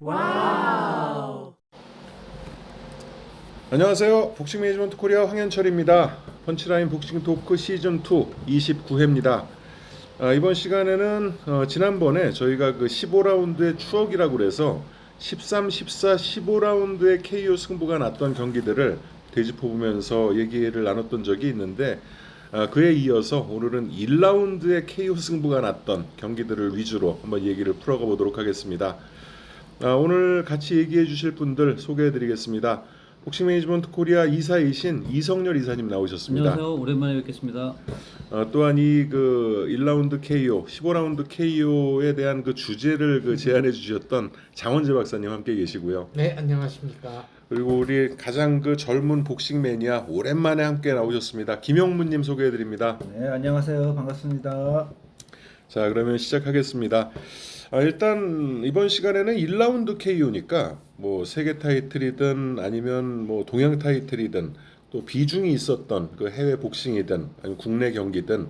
와우. 안녕하세요. 복싱 매니지먼트 코리아 황현철입니다. 펀치라인 복싱 토크 시즌 2 29회입니다. 이번 시간에는 지난번에 저희가 그 15라운드의 추억이라고 그래서 13, 14, 15라운드의 KO 승부가 났던 경기들을 되짚어보면서 얘기를 나눴던 적이 있는데 그에 이어서 오늘은 1라운드의 KO 승부가 났던 경기들을 위주로 한번 얘기를 풀어가 보도록 하겠습니다. 오늘 같이 얘기해 주실 분들 소개해 드리겠습니다. 복싱 매니지먼트 코리아 이사이신 이성열 이사님 나오셨습니다. 안녕하세요. 오랜만에 뵙겠습니다. 또한 이 그 1라운드 KO, 15라운드 KO에 대한 그 주제를 제안해 주셨던 장원재 박사님 함께 계시고요. 네, 안녕하십니까. 그리고 우리 가장 그 젊은 복싱 매니아 오랜만에 함께 나오셨습니다. 김영문님 소개해 드립니다. 네, 안녕하세요. 반갑습니다. 자, 그러면 시작하겠습니다. 일단 이번 시간에는 1라운드 KO니까 뭐 세계 타이틀이든 아니면 뭐 동양 타이틀이든 또 비중이 있었던 그 해외 복싱이든 아니면 국내 경기든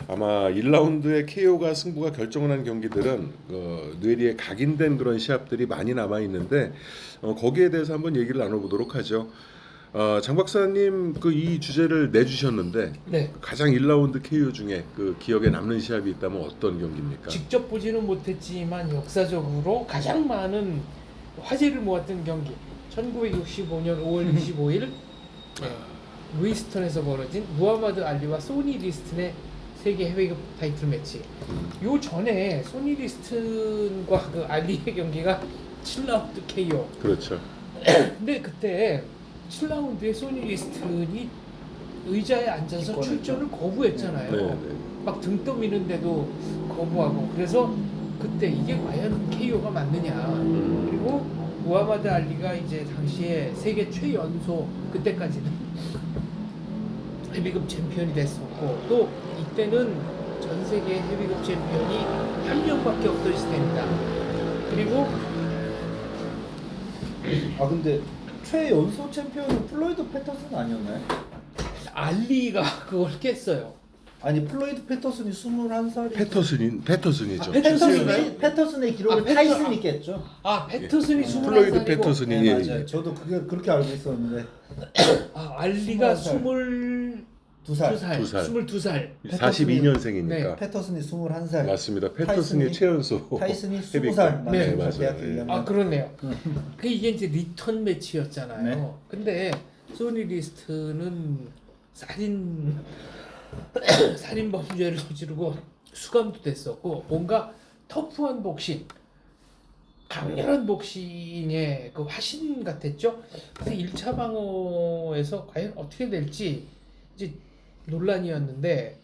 아마 1라운드의 KO가 승부가 결정을 한 경기들은 뇌리에 각인된 그런 시합들이 많이 남아 있는데 거기에 대해서 한번 얘기를 나눠보도록 하죠. 장 박사님 그 이 주제를 내주셨는데 네. 가장 1라운드 KO 중에 그 기억에 남는 시합이 있다면 어떤 경기입니까? 직접 보지는 못했지만 역사적으로 가장 많은 화제를 모았던 경기. 1965년 5월 25일 루이스턴에서 벌어진 무하마드 알리와 소니 리스튼의 세계 헤비급 타이틀 매치. 요 전에 소니 리스튼과 그 알리의 경기가 7라운드 KO. 그렇죠. 근데 그때 7라운드에 소니 리스튼이 의자에 앉아서 출전을 거부했잖아요. 네, 네. 막 등 떠미는데도 거부하고. 그래서 그때 이게 과연 KO가 맞느냐. 그리고 무하마드 알리가 이제 당시에 세계 최연소 그때까지는 헤비급 챔피언이 됐었고, 또 이때는 전 세계 헤비급 챔피언이 한 명밖에 없던 시대입니다. 그리고 근데 최연소 챔피언은 플로이드 패터슨 아니었나요? 알리가 그걸 깼어요. 아니 플로이드 패터슨이 21살이 패터슨이죠. 패터슨의 기록을 패터- 타이슨이 깼죠. 패터슨이 21살이고 플로이드 패터슨이 네, 예, 맞아요. 예. 저도 그렇게 알고 있었는데 알리가 22살. 22살. 42년생이니까 네. 패터슨이 21살. 맞습니다. 패터슨이 최연소 타이슨이 헤비급. 20살. 네, 맞아요. 대학교 예. 1학년. 그렇네요. 이게 이제 리턴 매치였잖아요. 네. 근데 소니 리스트는 살인 범죄를 저지르고 수감도 됐었고, 뭔가 터프한 복싱, 강렬한 복싱의 그 화신 같았죠. 근데 1차 방어에서 과연 어떻게 될지 이제 논란이었는데,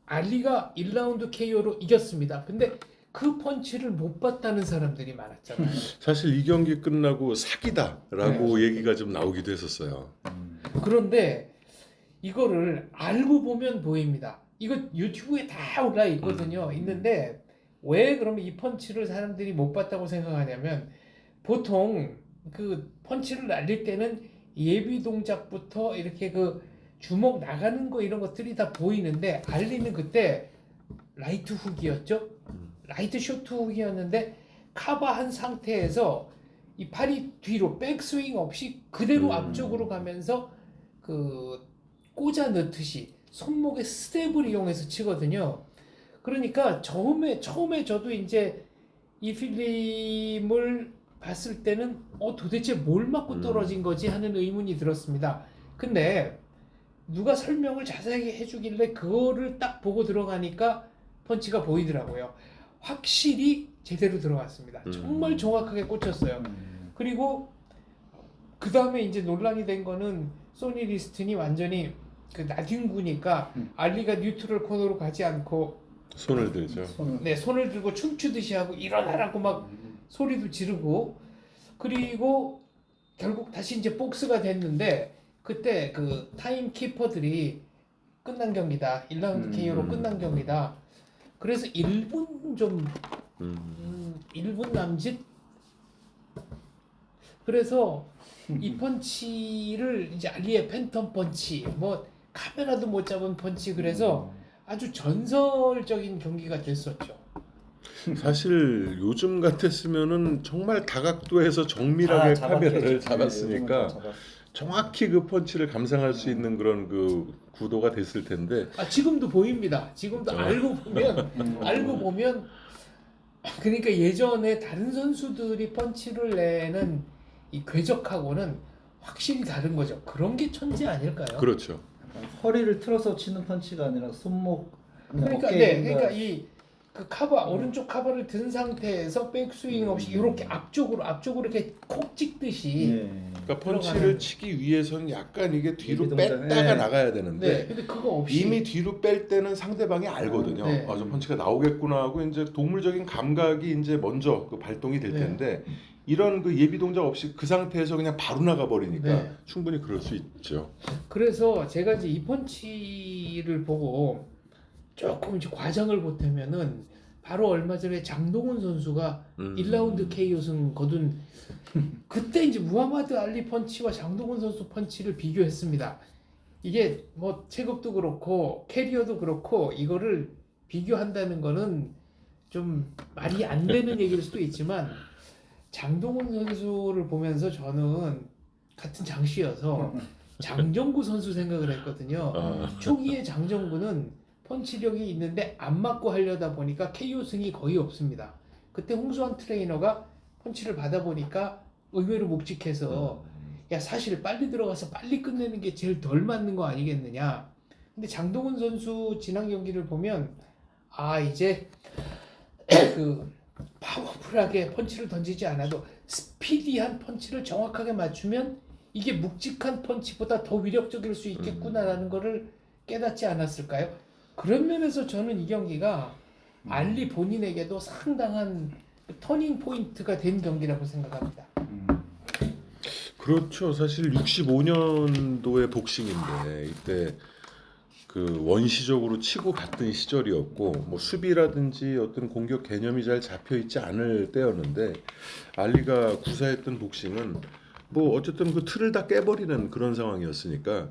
알리가 1라운드 KO로 이겼습니다. 근데 그 펀치를 못 봤다는 사람들이 많았잖아요. 사실 이 경기 끝나고 사기다라고 네. 얘기가 좀 나오기도 했었어요. 그런데 이거를 알고 보면 보입니다. 이거 유튜브에 다 올라 있거든요. 있는데 왜 그러면 이 펀치를 사람들이 못 봤다고 생각하냐면, 보통 그 펀치를 날릴 때는 예비 동작부터 이렇게 그 주먹 나가는 거 이런 것들이 다 보이는데, 알리는 그때 라이트 훅이었죠. 라이트 쇼트 훅이었는데 카바한 상태에서 이 팔이 뒤로 백스윙 없이 그대로 앞쪽으로 가면서 그 꽂아 넣듯이 손목에 스텝을 이용해서 치거든요. 그러니까 처음에 저도 이제 이 필름을 봤을 때는 도대체 뭘 맞고 떨어진 거지 하는 의문이 들었습니다. 근데 누가 설명을 자세하게 해주길래 그거를 딱 보고 들어가니까 펀치가 보이더라고요. 확실히 제대로 들어갔습니다. 정말 정확하게 꽂혔어요. 그리고 그 다음에 이제 논란이 된 거는 소니 리스튼이 완전히 그 나뒹구니까 알리가 뉴트럴 코너로 가지 않고 손을 들죠. 손을 들고 춤추듯이 하고 일어나라고 막 소리도 지르고, 그리고 결국 다시 이제 복스가 됐는데, 그때 그 타임 키퍼들이 끝난 경기다, 1라운드 KO로 끝난 경기다, 그래서 1분 좀 1분 남짓, 그래서 이 펀치를 이제 알리의 팬텀 펀치, 뭐 카메라도 못 잡은 펀치, 그래서 아주 전설적인 경기가 됐었죠. 사실 요즘 같았으면은 정말 다각도에서 정밀하게 카메라를 잡았으니까 정확히 그 펀치를 감상할 수 있는 그런 그 구도가 됐을 텐데. 지금도 보입니다. 지금도 알고 보면 그러니까 예전에 다른 선수들이 펀치를 내는 이 궤적하고는 확실히 다른 거죠. 그런 게 천재 아닐까요? 그렇죠. 허리를 틀어서 치는 펀치가 아니라 손목 그러니까 그러니까 이 그 카바 오른쪽 카바를 든 상태에서 백스윙 없이 이렇게 앞쪽으로 이렇게 콕 찍듯이 그러니까 펀치를 치기 위해서는 약간 이게 뒤로 동작에, 뺐다가 나가야 되는데 근데 그거 없이 이미 뒤로 뺄 때는 상대방이 알거든요. 저 펀치가 나오겠구나 하고 이제 동물적인 감각이 이제 먼저 그 발동이 될 텐데 이런 그 예비 동작 없이 그 상태에서 그냥 바로 나가 버리니까 충분히 그럴 수 있죠. 그래서 제가 이제 이 펀치를 보고 조금 이제 과장을 보태면은 바로 얼마 전에 장동훈 선수가 1라운드 KO승 거둔 그때 이제 무하마드 알리 펀치와 장동훈 선수 펀치를 비교했습니다. 이게 뭐 체급도 그렇고 캐리어도 그렇고 이거를 비교한다는 거는 좀 말이 안 되는 얘기일 수도 있지만 장동훈 선수를 보면서 저는 같은 장씨여서 장정구 선수 생각을 했거든요. 초기에 장정구는 펀치력이 있는데 안 맞고 하려다 보니까 KO 승이 거의 없습니다. 그때 홍수환 트레이너가 펀치를 받아보니까 의외로 묵직해서 야 사실 빨리 들어가서 빨리 끝내는 게 제일 덜 맞는 거 아니겠느냐. 근데 장동훈 선수 지난 경기를 보면 이제 그 파워풀하게 펀치를 던지지 않아도 스피디한 펀치를 정확하게 맞추면 이게 묵직한 펀치보다 더 위력적일 수 있겠구나라는 거를 깨닫지 않았을까요? 그런 면에서 저는 이 경기가 알리 본인에게도 상당한 터닝 포인트가 된 경기라고 생각합니다. 그렇죠. 사실 65년도의 복싱인데 이때 그 원시적으로 치고 받던 시절이었고 뭐 수비라든지 어떤 공격 개념이 잘 잡혀 있지 않을 때였는데 알리가 구사했던 복싱은 뭐 어쨌든 그 틀을 다 깨버리는 그런 상황이었으니까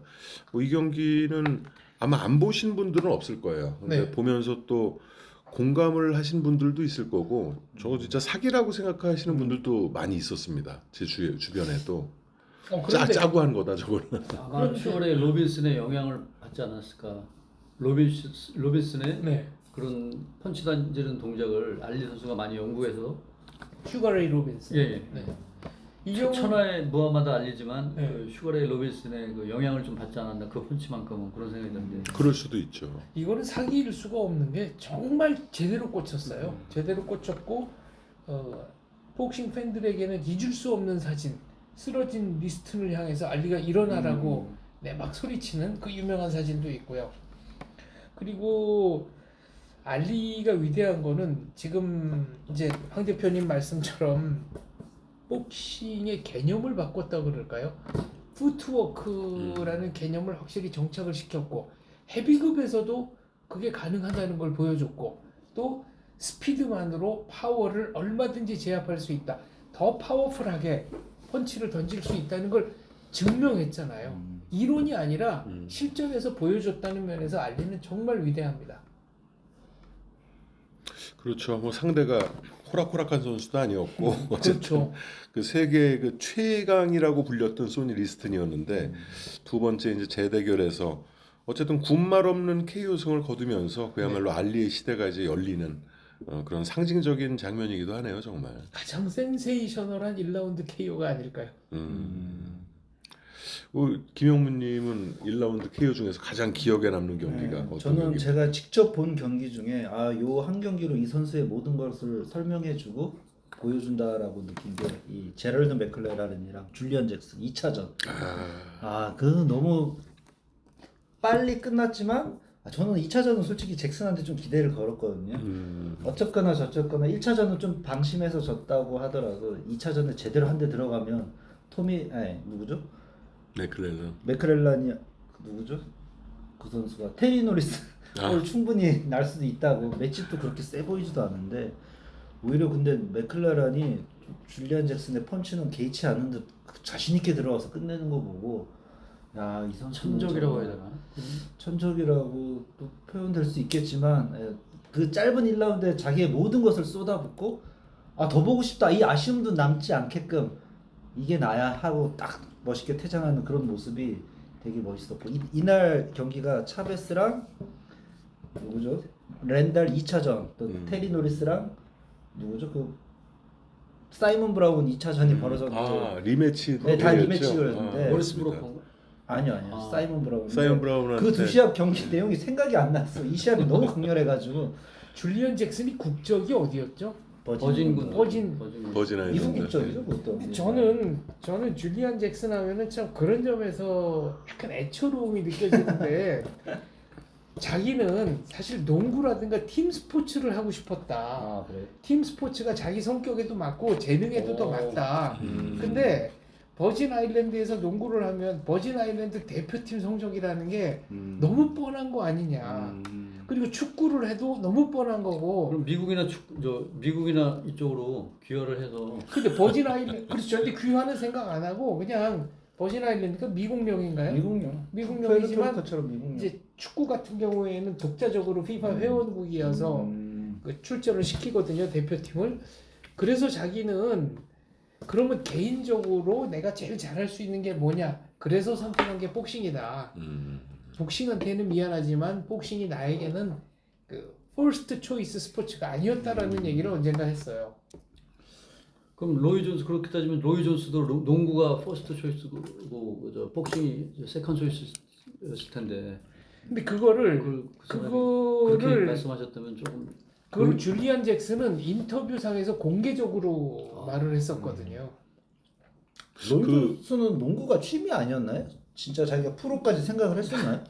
뭐 이 경기는 아마 안 보신 분들은 없을 거예요. 근데 보면서 또 공감을 하신 분들도 있을 거고 저거 진짜 사기라고 생각하시는 분들도 많이 있었습니다. 제 주변에도 짜고 한 거다 저거는. 아마 추월의 로빈슨의 영향을 받지 않았을까. 로빈슨의 그런 펀치 던지는 동작을 알리 선수가 많이 연구해서 슈가레이 로빈슨. 이 천하의 무하마드 알리지만 그 슈가레이 로빈슨의 그 영향을 좀 받지 않았나 그 펀치만큼은 그런 생각이 드는데. 그럴 수도 있죠. 이거는 사기일 수가 없는 게 정말 제대로 꽂혔어요. 제대로 꽂혔고 복싱 팬들에게는 잊을 수 없는 사진. 쓰러진 리스튼을 향해서 알리가 일어나라고 막 소리치는 그 유명한 사진도 있고요. 그리고 알리가 위대한 거는 지금 이제 황 대표님 말씀처럼 복싱의 개념을 바꿨다고 그럴까요? 푸트워크라는 개념을 확실히 정착을 시켰고 헤비급에서도 그게 가능하다는 걸 보여줬고 또 스피드만으로 파워를 얼마든지 제압할 수 있다. 더 파워풀하게 펀치를 던질 수 있다는 걸 증명했잖아요. 이론이 아니라 실전에서 보여줬다는 면에서 알리는 정말 위대합니다. 그렇죠. 뭐 상대가 호락호락한 선수도 아니었고 어쨌든 그 세계 그 최강이라고 불렸던 소니 리스튼이었는데 두 번째 이제 재대결에서 어쨌든 군말 없는 KO승을 거두면서 그야말로 알리의 시대가 이제 열리는 그런 상징적인 장면이기도 하네요, 정말. 가장 센세이셔널한 1라운드 KO가 아닐까요? 김영문님은 1라운드 KO 중에서 가장 기억에 남는 경기가 어떤 저는 경기입니까? 제가 직접 본 경기 중에 요 한 경기로 이 선수의 모든 것을 설명해주고 보여준다라고 느낀 게 이 제럴드 맥클레란이랑 줄리안 잭슨 2차전. 그 너무 빨리 끝났지만 저는 2차전은 솔직히 잭슨한테 좀 기대를 걸었거든요. 어쨌거나 저쨌거나 1차전은 좀 방심해서 졌다고 하더라도 2차전에 제대로 한 대 들어가면 누구죠? 맥클렐란이 누구죠? 그 선수가 테리 노리스를 충분히 날 수도 있다고. 매치도 그렇게 세 보이지도 않는데 오히려 근데 맥클렐란이 줄리안 잭슨의 펀치는 개의치 않은 듯 자신 있게 들어와서 끝내는 거 보고 야, 이 선수 천적이라고 해야 되나? 천적이라고 또 표현될 수 있겠지만 그 짧은 1라운드에 자기의 모든 것을 쏟아붓고 더 보고 싶다 이 아쉬움도 남지 않게끔 이게 나야 하고 딱 멋있게 퇴장하는 그런 모습이 되게 멋있었고 이날 경기가 차베스랑 누구죠? 랜달 2차전 또 테리 노리스랑 누구죠? 그 사이먼 브라운 2차전이 벌어졌는데 리매치. 네, 다 리매치였는데 모리스 브로커. 아니요. 사이먼 브라운. 사이먼 브라운한테 그 두 시합 경기 내용이 생각이 안 났어. 이 시합이 너무 강렬해가지고 줄리언 잭슨이 국적이 어디였죠? 버진군. 버진 버진 미국 아일랜드. 국적이죠, 그것도. 근데 저는 줄리안 잭슨 하면은 참 그런 점에서 약간 애처로움이 느껴지는데 자기는 사실 농구라든가 팀 스포츠를 하고 싶었다. 그래. 팀 스포츠가 자기 성격에도 맞고 재능에도 더 맞다. 근데 버진 아일랜드에서 농구를 하면 버진 아일랜드 대표팀 성적이라는 게 너무 뻔한 거 아니냐. 그리고 축구를 해도 너무 뻔한 거고. 그럼 미국이나 이쪽으로 귀화를 해서 근데 버진 아일랜드 그렇죠. 근데 귀화는 생각 안 하고 그냥 버진 아일랜드가 미국령인가요? 미국령. 미국령이지만 푸에르토리코처럼 미국령. 이제 축구 같은 경우에는 독자적으로 FIFA 회원국이어서 그 출전을 시키거든요, 대표팀을. 그래서 자기는 그러면 개인적으로 내가 제일 잘할 수 있는 게 뭐냐? 그래서 선택한 게 복싱이다. 복싱한테는 미안하지만 복싱이 나에게는 그 퍼스트 초이스 스포츠가 아니었다라는 얘기를 언젠가 했어요. 그럼 로이 존스 그렇게 따지면 로이 존스도 농구가 퍼스트 초이스고 복싱이 세컨 초이스였을 텐데. 근데 그거를 그렇게 말씀하셨다면 조금 그걸 줄리안 잭슨은 인터뷰상에서 공개적으로 말을 했었거든요. 로이존스는 농구가 취미 아니었나요? 진짜 자기가 프로까지 생각을 했었나요?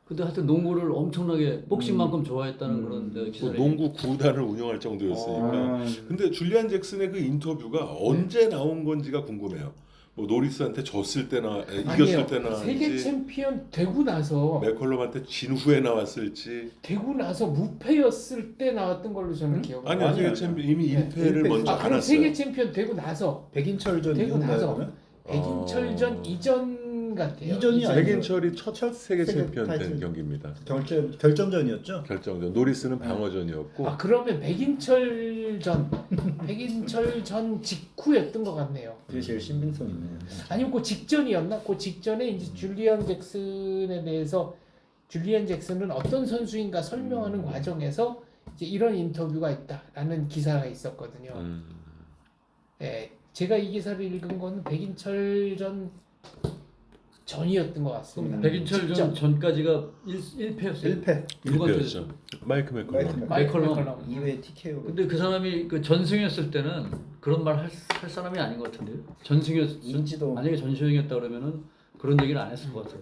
근데 하여튼 농구를 엄청나게 복싱만큼 좋아했다는 그런 뭐 기사를 농구 구단을 운영할 정도였으니까. 근데 줄리안 잭슨의 그 인터뷰가 언제 나온 건지가 궁금해요. 뭐 노리스한테 졌을 때나 이겼을 때나 세계 챔피언 되고 나서 맥컬럼한테 진 후에 나왔을지. 되고 나서 무패였을 때 나왔던 걸로 저는 기억해요. 아니요, 세계 챔피언 이미 네. 1패를 먼저 그럼 안았어요. 세계 챔피언 되고 나서 백인철전 되고 이후인가요, 나서 그러면? 백인철전 이전 같아요. 이전이 아니에요. 백인철이 첫 세계 챔피언 된 타이틀. 경기입니다. 결정전이었죠? 결정전. 노리스는 방어전이었고. 그러면 백인철전 직후였던 것 같네요. 그게 제일 신빙성 있네요. 아니면 그 직전이었나? 그 직전에 이제 줄리안 잭슨에 대해서 줄리안 잭슨은 어떤 선수인가 설명하는 과정에서 이제 이런 인터뷰가 있다라는 기사가 있었거든요. 예, 제가 이 기사를 읽은 거는 백인철전 전이었던 것 같습니다. 백인철전 전까지가 1패였어요. 1패. 일패였죠. 마이크 맥컬럼. 마이컬럼. 2회 TKO. 근데 그 사람이 그 전승이었을 때는 그런 말 할 사람이 아닌 것 같은데요. 인지도. 만약에 전승이었다 그러면은 그런 얘기를 안 했을 것 같아요.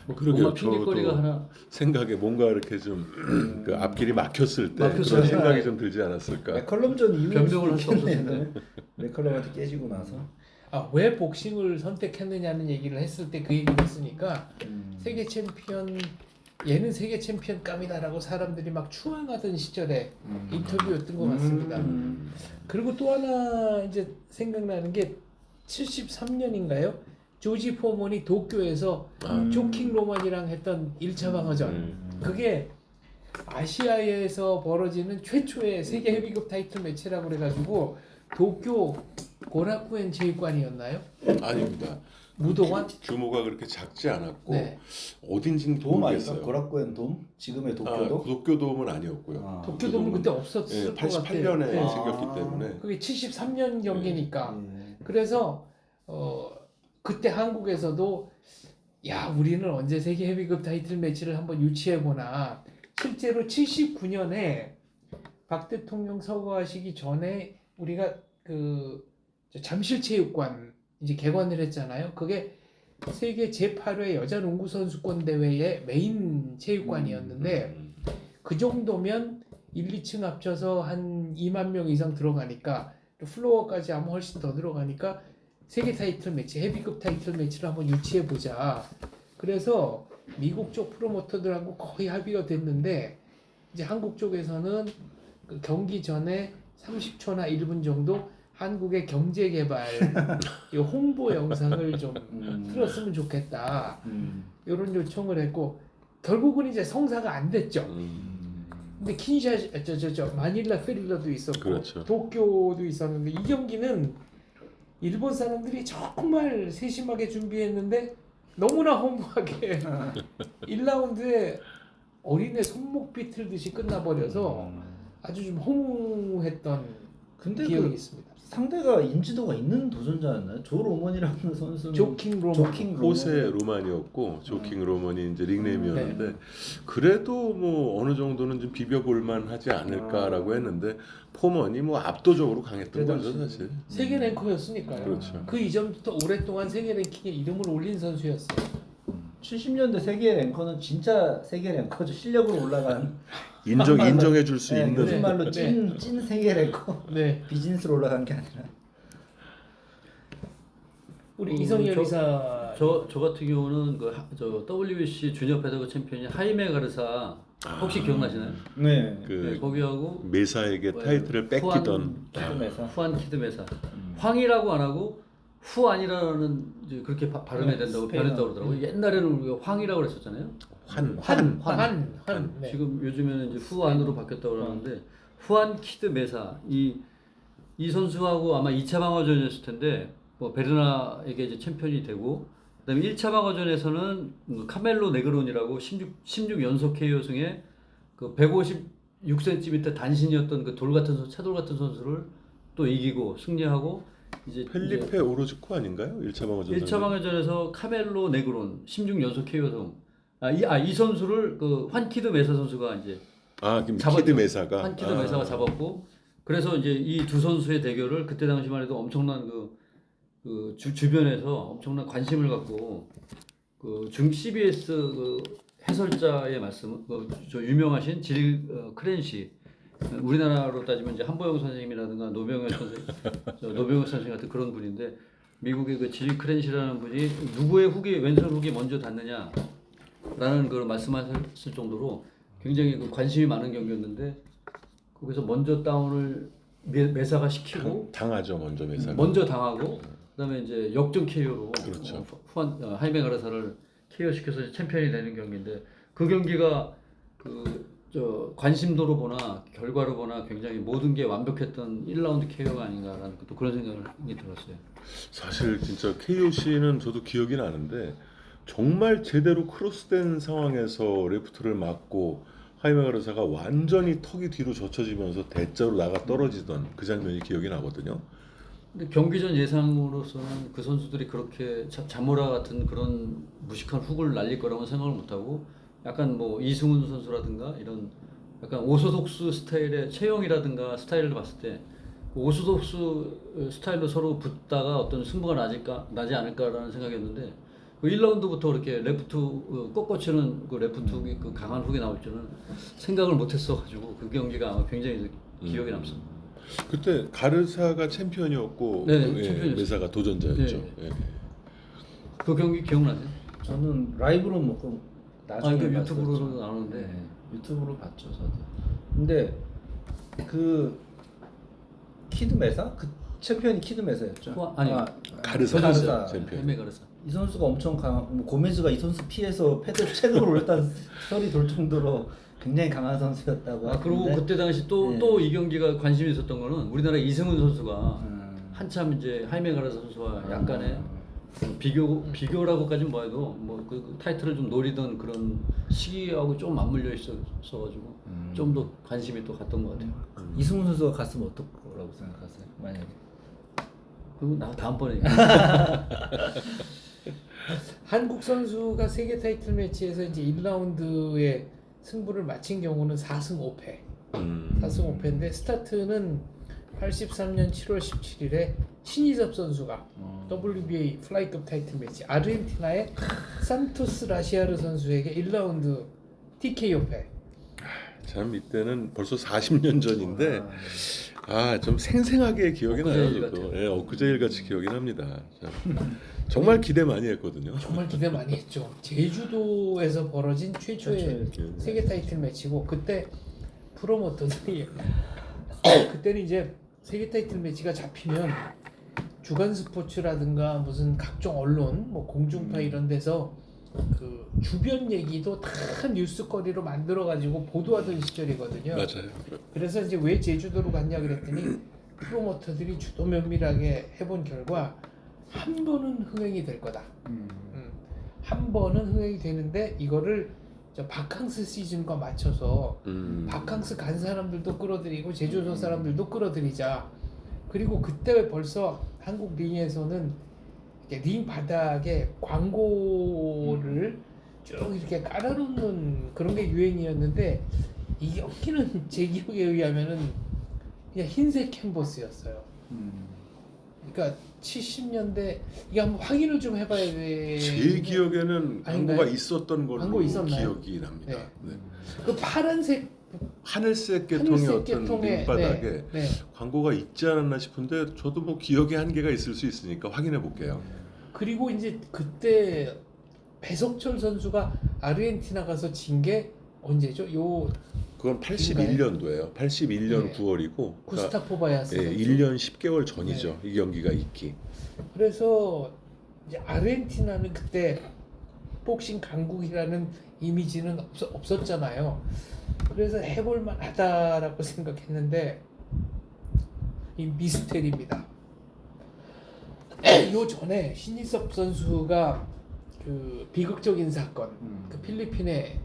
뭐 그러게요. 뭔가 핑계거리가 저도 하나 생각에 뭔가 이렇게 좀 그 앞길이 막혔을 때 막혔을 그런 때. 생각이 좀 들지 않았을까. 맥컬럼전 이후에 변명을 할 수 없었을 있겠네요. 맥컬럼한테 깨지고 나서. 왜 복싱을 선택했느냐는 얘기를 했을 때 그 얘기를 했으니까 세계 챔피언 얘는 세계 챔피언감이다라고 사람들이 막 추앙하던 시절에 인터뷰였던 것 같습니다. 그리고 또 하나 이제 생각나는 게 73년인가요? 조지 포먼이 도쿄에서 조킹 로만이랑 했던 1차 방어전. 그게 아시아에서 벌어지는 최초의 세계 헤비급 타이틀 매치라고 그래가지고 도쿄 고라쿠엔 체육관이었나요? 아닙니다. 무도관? 규모가 그렇게 작지 않았고 네. 어딘지는 돔 아닌가? 모르겠어요. 고라쿠엔 돔? 지금의 도쿄도? 도쿄돔은 아니었고요. 도쿄돔은 그때 없었을 것 같아요. 88년에 네. 생겼기 때문에. 그게 73년 경기니까. 예. 그래서 그때 한국에서도 야 우리는 언제 세계 헤비급 타이틀 매치를 한번 유치해 보나. 실제로 79년에 박 대통령 서거하시기 전에 우리가 그 잠실체육관 이제 개관을 했잖아요. 그게 세계 제8회 여자 농구 선수권 대회의 메인 체육관이었는데 그 정도면 1, 2층 합쳐서 한 2만 명 이상 들어가니까 또 플로어까지 아마 훨씬 더 들어가니까 세계 타이틀 매치, 헤비급 타이틀 매치를 한번 유치해 보자. 그래서 미국 쪽 프로모터들하고 거의 합의가 됐는데 이제 한국 쪽에서는 그 경기 전에 30초나 1분 정도 한국의 경제개발 이 홍보 영상을 좀 틀었으면 좋겠다. 이런 요청을 했고 결국은 이제 성사가 안 됐죠. 근데 저 마닐라 페릴러도 있었고 그렇죠. 도쿄도 있었는데 이 경기는 일본 사람들이 정말 세심하게 준비했는데 너무나 허무하게 1라운드에 어린애 손목 비틀듯이 끝나버려서 아주 좀 허무했던 근데 기억이 그 있습니다. 상대가 인지도가 있는 도전자였나요? 조 로먼이라는 선수는 조킹 로먼. 조킹 로먼. 호세 로만이었고 조킹 로만이 이제 닉네임이었는데 그래도 뭐 어느 정도는 좀 비벼볼만 하지 않을까라고 했는데 포먼이 뭐 압도적으로 강했던 거죠 사실. 세계 랭커였으니까요. 그렇죠. 그 이전부터 오랫동안 세계 랭킹에 이름을 올린 선수였어요. 70년대 세계 랭커는 진짜 세계 랭커죠. 실력으로 올라간 인정해줄 수 있는 요즘 말로 네. 찐 세계 랭커. 네, 비즈니스로 올라간 게 아니라. 우리 이성열 저- 이사 저 같은 경우는 저 WBC 주니어 패더그 챔피언이 하이메 가르사 혹시 기억나시나요? 네. 그 네, 거기하고 메사에게 타이틀을 뺏기던 키드메사. 후안 키드 메사. 황이라고 안 하고 후안이라는 이제 그렇게 발음해야 된다고 스페인어. 변했다고 그러더라고요. 옛날에는 우리가 황이라고 그랬었잖아요. 한. 네. 지금 요즘에는 이제 후안으로 바뀌었다고 그러는데 후안 키드 메사 이 선수하고 아마 2차 방어전이었을 텐데 뭐 베르나에게 이제 챔피언이 되고 그다음에 1차 방어전에서는 카멜로 네그론이라고 16 연속 KO승에 그 156cm 단신이었던 그 채돌 같은 선수를 또 이기고 승리하고 이제 펠리페 오로즈코 아닌가요? 1차 방어전. 1차 방어전에서 카멜로 네그론 16 연속 KO승 이 선수를 그 환키드 메사 선수가 이제 그럼 잡았죠. 키드 메사가. 환키드 메사가 잡았고 그래서 이제 이 두 선수의 대결을 그때 당시만 해도 엄청난 주변에서 엄청난 관심을 갖고 CBS 해설자의 말씀, 저 유명하신 크렌시, 우리나라로 따지면 이제 한보영 선생님이라든가 노병현 선생 같은 그런 분인데 미국의 그 질 크렌시라는 분이 누구의 왼손 훅이 먼저 닿느냐라는 걸 말씀하셨을 정도로 굉장히 관심이 많은 경기였는데 거기서 먼저 다운을 메사가 시키고 당하죠 먼저 메사가. 먼저 당하고 그다음에 이제 역전 KO로 그렇죠. 하이메 가르사를 KO 시켜서 챔피언이 되는 경기인데 그 경기가 관심도로 보나 결과로 보나 굉장히 모든 게 완벽했던 1라운드 KO가 아닌가라는 또 그런 생각이 들었어요. 사실 진짜 KOC는 저도 기억이 나는데 정말 제대로 크로스된 상황에서 레프트를 맞고 하이메 가르사가 완전히 턱이 뒤로 젖혀지면서 대자로 나가 떨어지던 그 장면이 기억이 나거든요. 근데 경기 전 예상으로서는 그 선수들이 그렇게 자모라 같은 그런 무식한 훅을 날릴 거라고는 생각을 못하고 약간 뭐 이승훈 선수라든가 이런 약간 오소독스 스타일의 체형이라든가 스타일을 봤을 때 오소독스 스타일로 서로 붙다가 어떤 승부가 나지 않을까라는 생각이었는데 그 1라운드부터 이렇게 레프트 꺾어치는 그 레프트 훅이 그 강한 훅이 나올 줄은 생각을 못했어가지고 그 경기가 아마 굉장히 기억에 남습니다. 그때 가르사가 챔피언이었고 네, 챔피언이었어요. 메사가 도전자였죠. 네. 예. 그 경기 기억나세요? 저는 라이브로 먹고 나중에 그러니까 봤었죠. 유튜브로도 나오는데 네, 유튜브로 봤죠 저도. 근데 그 키드메사 그 챔피언이 키드메사였죠. 가르사 챔피언. 헤메 가르사. 이 선수가 엄청 강한 고메즈가 이 선수 피해서 패드를 올렸다는 설이 돌 정도로 굉장히 강한 선수였다고. 그리고 하는데 그때 당시 네. 또 이 경기가 관심이 있었던 거는 우리나라 이승훈 선수가 한참 이제 하이메 가르사 선수와 약간의 비교라고까지는 뭐해도 그 타이틀을 좀 노리던 그런 시기하고 좀 맞물려 있어가지고 좀 더 관심이 또 갔던 것 같아요. 이승훈 선수가 갔으면 어떨 거라고 생각하세요? 만약에. 그리고 다음번에 한국 선수가 세계 타이틀 매치에서 이제 1라운드에 승부를 마친 경우는 4승 5패. 4승 5패인데 스타트는 83년 7월 17일에 신이섭 선수가 WBA 플라이급 타이틀 매치 아르헨티나의 산토스 라시아르 선수에게 1라운드 TKO 패. 참 이때는 벌써 40년 전인데 좀 생생하게 기억이 나요. 저도. 예, 엊그제일 같이 기억이 납니다. 참. 정말 기대 많이 했거든요. 정말 기대 많이 했죠. 제주도에서 벌어진 최초의 세계 타이틀 매치고 그때 프로모터들이 그때는 이제 세계 타이틀 매치가 잡히면 주간 스포츠라든가 무슨 각종 언론 뭐 공중파 이런 데서 그 주변 얘기도 다 뉴스거리로 만들어가지고 보도하던 시절이거든요. 맞아요. 그래서 이제 왜 제주도로 갔냐 그랬더니 프로모터들이 주도 면밀하게 해본 결과 한 번은 흥행이 될 거다. 한 번은 흥행이 되는데 이거를 저 바캉스 시즌과 맞춰서 바캉스 간 사람들도 끌어들이고 제주도 사람들도 끌어들이자. 그리고 그때 벌써 한국 링에서는 이렇게 링 바닥에 광고를 쭉 이렇게 깔아놓는 그런 게 유행이었는데 이 여기는 제 기억에 의하면은 그냥 흰색 캔버스였어요. 그러니까 70년대 이게 한번 확인을 좀 해봐야 돼. 제 기억에는 아닌가요? 광고가 있었던 걸로 광고 있었나요? 기억이 납니다. 네. 네. 그 파란색 하늘색 계통의 어떤 계통의, 밑바닥에 네, 네. 광고가 있지 않았나 싶은데 저도 뭐 기억에 한계가 있을 수 있으니까 확인해 볼게요. 그리고 이제 그때 배석철 선수가 아르헨티나 가서 진 게 언제죠? 요 그건 81년도예요. 81년 네. 9월이고 구스타포 바야스 예, 선수. 1년 10개월 전이죠. 이 경기가 있기. 그래서 이제 아르헨티나는 그때 복싱 강국이라는 이미지는 없었잖아요. 그래서 해볼 만하다라고 생각했는데 이 미스테리입니다. 요 전에 신희섭 선수가 그 비극적인 사건, 그 필리핀의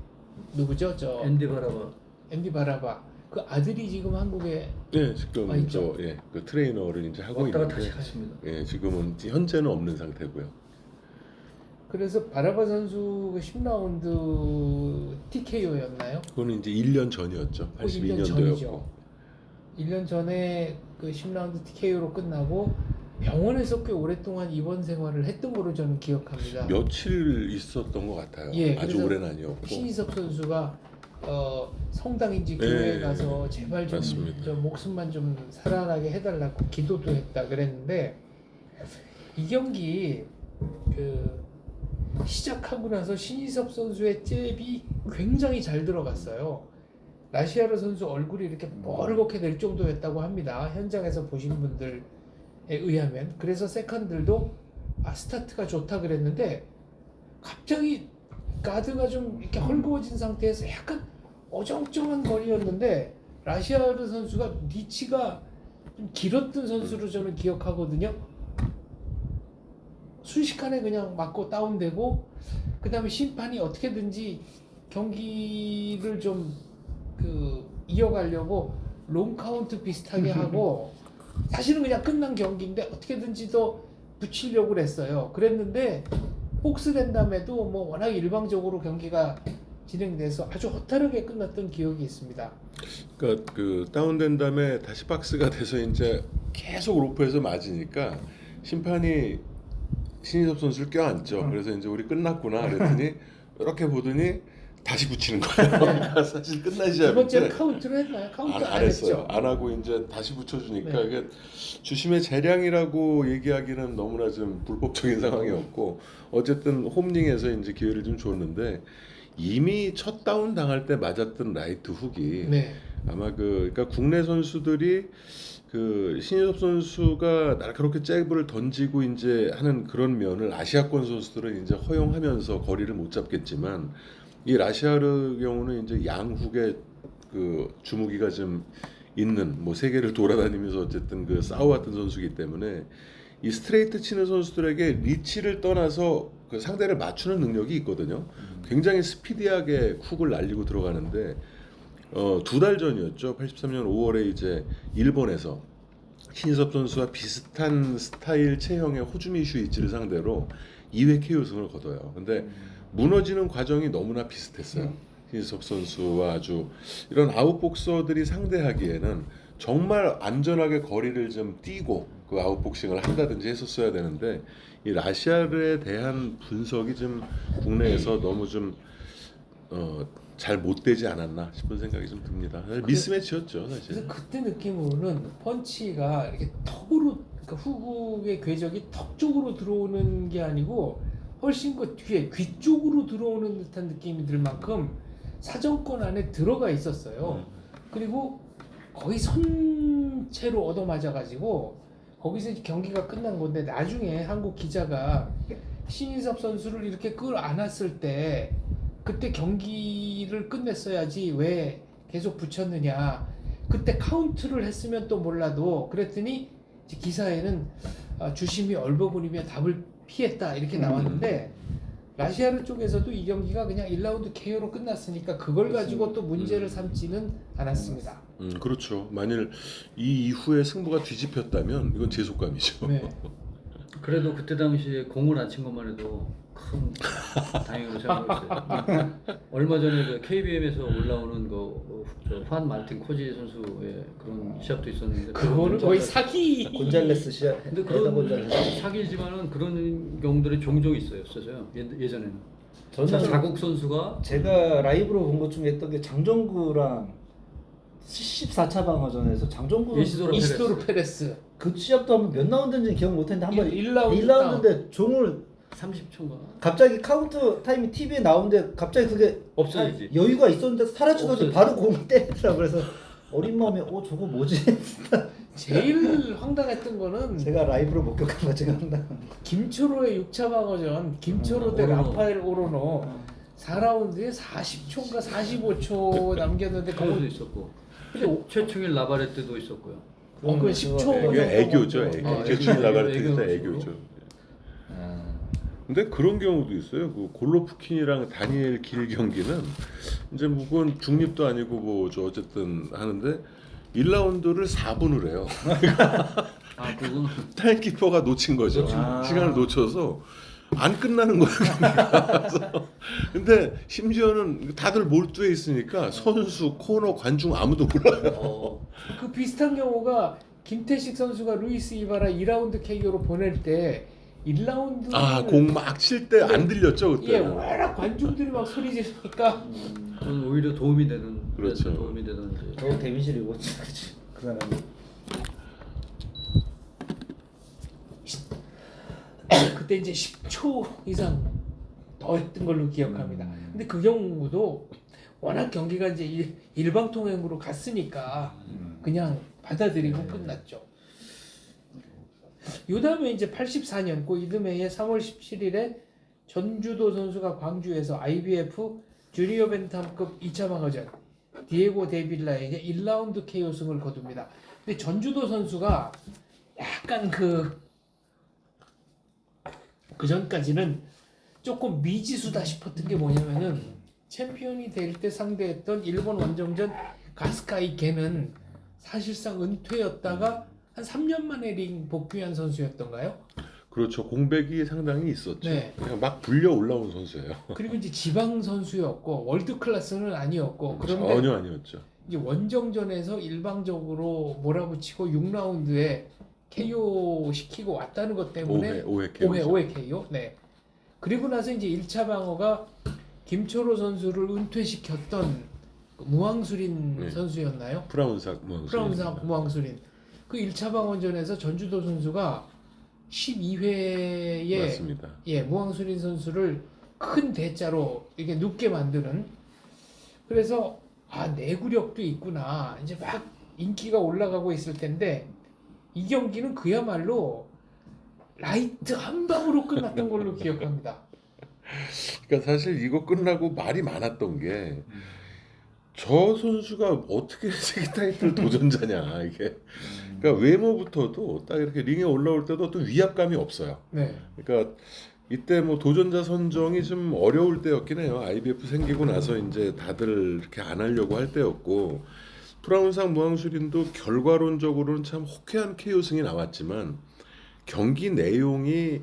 누구죠? 저 앤디 바라바. 앤디 바라바 그 아들이 지금 한국에 네, 지금 아, 있죠? 그 트레이너를 이제 하고 왔다가 있는데 다시 가십니다. 예, 지금은 현재는 없는 상태고요. 그래서 바라바 선수 10라운드 TKO였나요? 그거는 이제 1년 전이었죠. 1년 전이죠. 82년도였고. 1년 전에 그 10라운드 TKO로 끝나고 병원에서 꽤 오랫동안 입원 생활을 했던 걸로 저는 기억합니다. 며칠 있었던 것 같아요. 예, 아주 그래서 오래는 아니었고. 신희섭 선수가 성당인지 교회에 예, 가서 제발 좀 맞습니다. 저 목숨만 좀 살아나게 해달라고 기도도 했다 그랬는데 이 경기 그 시작하고 나서 신희섭 선수의 잽이 굉장히 잘 들어갔어요. 라시아르 선수 얼굴이 이렇게 뻘겋게 될 정도였다고 합니다. 현장에서 보신 분들에 의하면. 그래서 세컨들도 스타트가 좋다 그랬는데 갑자기 가드가 좀 이렇게 헐거워진 상태에서 약간 어정쩡한 거리였는데 라시아르 선수가 리치가 좀 길었던 선수로 저는 기억하거든요. 순식간에 그냥 맞고 다운되고 그 다음에 심판이 어떻게든지 경기를 좀 이어가려고 롱 카운트 비슷하게 하고 사실은 그냥 끝난 경기인데 어떻게든지 더 붙이려고 했어요. 그랬는데 복스랜담에도 뭐 워낙 일방적으로 경기가 진행돼서 아주 허탈하게 끝났던 기억이 있습니다. 그러니까 그 다운된 다음에 다시 박스가 돼서 이제 계속 로프에서 맞으니까 심판이 신희섭 선수를 껴안죠. 그래서 이제 우리 끝났구나 그랬더니 이렇게 보더니 다시 붙이는 거예요. 그러니까 사실 끝나지 두 번째 않는데 카운트를 했나요? 카운트 안 했어요. 했죠. 안 하고 이제 다시 붙여주니까 네. 이게 주심의 재량이라고 얘기하기는 너무나 좀 불법적인 상황이었고 어쨌든 홈링에서 이제 기회를 좀 줬는데 이미 첫 다운 당할 때 맞았던 라이트 훅이 네. 아마 그러니까 국내 선수들이 그 신희섭 선수가 날카롭게 잽을 던지고 이제 하는 그런 면을 아시아권 선수들은 이제 허용하면서 거리를 못 잡겠지만 이 라시아르 경우는 이제 양훅에 그 주무기가 좀 있는 뭐 세계를 돌아다니면서 어쨌든 그 싸워왔던 선수이기 때문에 이 스트레이트 치는 선수들에게 리치를 떠나서 그 상대를 맞추는 능력이 있거든요. 굉장히 스피디하게 훅을 날리고 들어가는데 2달 전이었죠. 83년 5월에 이제 일본에서 신희섭 선수와 비슷한 스타일 체형의 호주미 슈이치를 상대로 2회 KO승을 거둬요. 근데 무너지는 과정이 너무나 비슷했어요. 신희섭 선수와 아주 이런 아웃복서들이 상대하기에는 정말 안전하게 거리를 좀 뛰고 그 아웃복싱을 한다든지 했었어야 되는데 이 라시아르에 대한 분석이 좀 국내에서 너무 좀 잘 못되지 않았나 싶은 생각이 좀 듭니다. 미스매치였죠 사실. 그래서 그때 느낌으로는 펀치가 이렇게 턱으로 그러니까 후국의 궤적이 턱 쪽으로 들어오는 게 아니고 훨씬 그 뒤에 귀 쪽으로 들어오는 듯한 느낌이 들 만큼 사정권 안에 들어가 있었어요. 그리고 거의 선체로 얻어맞아가지고 거기서 이제 경기가 끝난 건데 나중에 한국 기자가 신인섭 선수를 이렇게 끌어안았을 때 그때 경기를 끝냈어야지 왜 계속 붙였느냐. 그때 카운트를 했으면 또 몰라도 그랬더니 이제 기사에는 주심이 얼버무리며 답을 피했다 이렇게 나왔는데 라시아르 쪽에서도 이 경기가 그냥 1라운드 KO로 끝났으니까 그걸 가지고 또 문제를 삼지는 않았습니다. 그렇죠. 만일 이 이후에 승부가 뒤집혔다면 이건 제 속감이죠. 네. 그래도 그때 당시에 공을 안 친 것만 해도 큰 다행으로 생각했어요. 얼마 전에 그 KBM에서 올라오는 그환 마르틴 코지 선수의 그런 시합도 있었는데 그거는 거의 사기. 곤잘레스 시합. 근데 에더 그런 곤잘레스. 사기지만은 그런 경우들이 종종 있었어요. 예전에는 저는 자국 선수가 제가 라이브로 본 것 중에 했던 게 장정구랑 14차 방어전에서 장정구 이시도로 이시도르 페레스. 그 시합도 한번 몇 라운드인지 기억 못했는데 한번 1라운드 1라운드인데 종을 30초인가 갑자기 카운트 타임이 TV에 나오는데 갑자기 그게 없어지지. 여유가 있었는데 사라지더니 없어지지. 바로 공을 때리더라고. 그래서 어린 마음에 저거 뭐지? 제일 황당했던 거는 제가 라이브로 목격한 거 제가 황당한 거. 김초로의 6차 방어전 김초로 대 오로노. 라파엘 오로노 4라운드에 40초인가 45초 남겼는데 그것도 그거 있었고 근데 최충일 라바레 때도 있었고요. 그건 10초 이게 애교죠. 정도. 애교. 제출 나갈 때 애교. 애교죠. 근데 그런 경우도 있어요. 그 골로프킨이랑 다니엘 길 경기는 이제 뭐 그건 중립도 아니고 뭐 저 어쨌든 하는데 1라운드를 4분을 해요. 그건 타임키퍼가 놓친 거죠. 시간을 놓쳐서 안 끝나는 거예요. 경기가. 근데 심지어는 다들 몰두해 있으니까 선수, 코너, 관중 아무도 몰라요. 그 비슷한 경우가 김태식 선수가 루이스 이바라 2라운드 KO로 보낼 때 1라운드 공 막 칠 때 안 들렸죠 그때. 예, 워낙 관중들이 막 소리 지르니까 그건 오히려 도움이 되는 그렇죠. 도움이 되는 이제 저 데미지를 입었지. 그치. 그 사람이. 그때 이제 10초 이상 더 했던 걸로 기억합니다. 근데 그 경우도 워낙 경기가 이제 일방통행으로 갔으니까 그냥 받아들이고 끝났죠. 요 다음에 이제 84년 그 이듬해에 3월 17일에 전주도 선수가 광주에서 IBF 주니어 벤탐급 2차 방어전 디에고 데빌라에게 1라운드 KO 승을 거둡니다. 근데 전주도 선수가 약간 그 전까지는 조금 미지수다 싶었던 게 뭐냐면은 챔피언이 될 때 상대했던 일본 원정전 가스카이 걔는 사실상 은퇴였다가 한 3년 만에 링 복귀한 선수였던가요? 그렇죠. 공백이 상당히 있었죠. 네. 그냥 막 불려 올라온 선수예요. 그리고 이제 지방 선수였고 월드 클래스는 아니었고 그런데 전혀 아니었죠. 이제 원정전에서 일방적으로 몰아붙이고 6라운드에 KO 시키고 왔다는 것 때문에 5회 KO. 5회 KO. 네. 그리고 나서 이제 1차 방어가 김초로 선수를 은퇴시켰던 그 무항수린 네. 선수였나요? 프라운삭 프라운삭 무항수린. 그 1차 방어전에서 전주도 선수가 12회에 맞습니다. 예, 무항수린 선수를 큰 대자로 이렇게 눕게 만드는 그래서 내구력도 있구나. 이제 막 인기가 올라가고 있을 텐데 이 경기는 그야말로 라이트 한 방으로 끝났던 걸로 기억합니다. 그러니까 사실 이거 끝나고 말이 많았던 게 저 선수가 어떻게 세계 타이틀 도전자냐 이게. 그러니까 외모부터도 딱 이렇게 링에 올라올 때도 어떤 위압감이 없어요. 네. 그러니까 이때 뭐 도전자 선정이 좀 어려울 때였긴 해요. IBF 생기고 나서 이제 다들 이렇게 안 하려고 할 때였고 프라운상 무항수린도 결과론적으로는 참 호쾌한 KO 승이 나왔지만 경기 내용이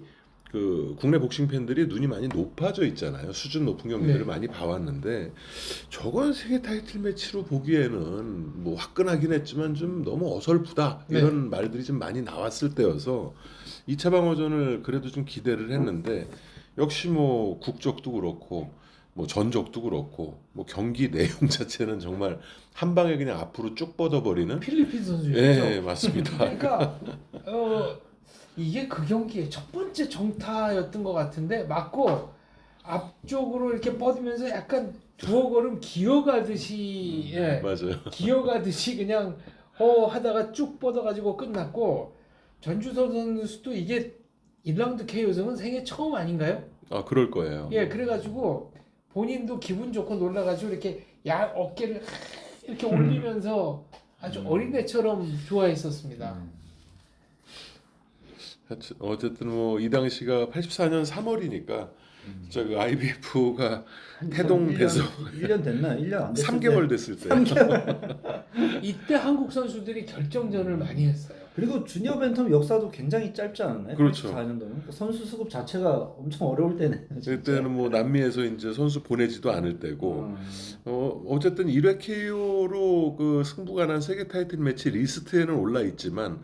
그 국내 복싱 팬들이 눈이 많이 높아져 있잖아요. 수준 높은 경기들을 네. 많이 봐왔는데 저건 세계 타이틀 매치로 보기에는 뭐 화끈하긴 했지만 좀 너무 어설프다 이런 말들이 좀 많이 나왔을 때여서 2차 방어전을 그래도 좀 기대를 했는데 역시 뭐 국적도 그렇고 뭐 전적도 그렇고 뭐 경기 내용 자체는 정말 한 방에 그냥 앞으로 쭉 뻗어버리는 필리핀 선수였죠. 네 맞습니다. 그러니까 이게 그 경기의 첫 번째 정타였던 것 같은데 맞고 앞쪽으로 이렇게 뻗으면서 약간 두어 걸음 기어가듯이 맞아요. 기어가듯이 그냥 하다가 쭉 뻗어가지고 끝났고 전주도 선수도 이게 1라운드 KO승은 생애 처음 아닌가요? 아 그럴 거예요. 예, 그래가지고 본인도 기분 좋고 놀라가지고 이렇게 어깨를 이렇게 올리면서 아주 어린애처럼 좋아했었습니다. 어쨌든 뭐 이 당시가 84년 3월이니까 진짜 그 IBF가 태동돼서 1년 됐나? 1년 안 됐을 3개월 됐을 때. 이때 한국 선수들이 결정전을 많이 했어요. 그리고 주니어 벤텀 역사도 굉장히 짧지 않았나요? 그렇죠. 84년도는 그러니까 선수 수급 자체가 엄청 어려울 때네. 그때는 뭐 남미에서 이제 선수 보내지도 않을 때고 어쨌든 1회 KO로 그 승부가 난 세계 타이틀 매치 리스트에는 올라 있지만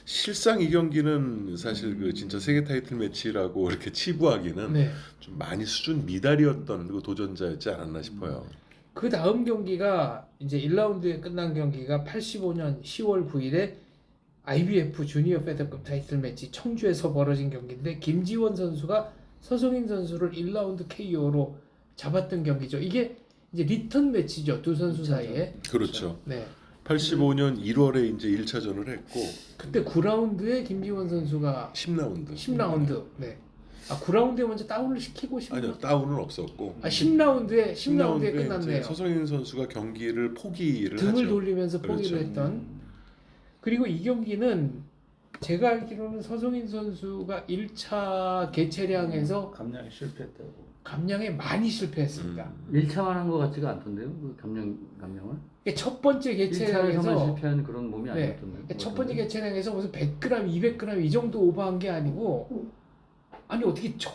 실상 이 경기는 사실 그 진짜 세계 타이틀 매치라고 이렇게 치부하기는 네. 좀 많이 수준 미달이었던 그 도전자였지 않았나 싶어요. 그 다음 경기가 이제 1라운드에 끝난 경기가 85년 10월 9일에 IBF 주니어 페더급 타이틀 매치 청주에서 벌어진 경기인데 김지원 선수가 서성인 선수를 1라운드 KO로 잡았던 경기죠. 이게 이제 리턴 매치죠. 두 선수 사이에. 그렇죠. 네. 85년 1월에 이제 1차전을 했고 그때 9라운드에 김지원 선수가 10라운드. 10라운드. 네. 아 9라운드에 먼저 다운을 시키고 아니요, 다운은 없었고. 아 10라운드에 이제 끝났네요. 서성인 선수가 경기를 포기를 등을 하죠. 돌리면서 포기를 그렇죠. 했던. 그리고 이 경기는 제가 알기로는 서성인 선수가 1차 개체량에서 감량에 실패했다고. 감량에 많이 실패했습니다. 1차만 한 것 같지가 않던데요. 그 감량을. 이게 첫 번째 1차에서만 개체량에서 실패한 그런 몸이 네. 아니었던데. 첫 번째 개체량에서 무슨 100g, 200g 이 정도 오버한 게 아니고 아니 어떻게 저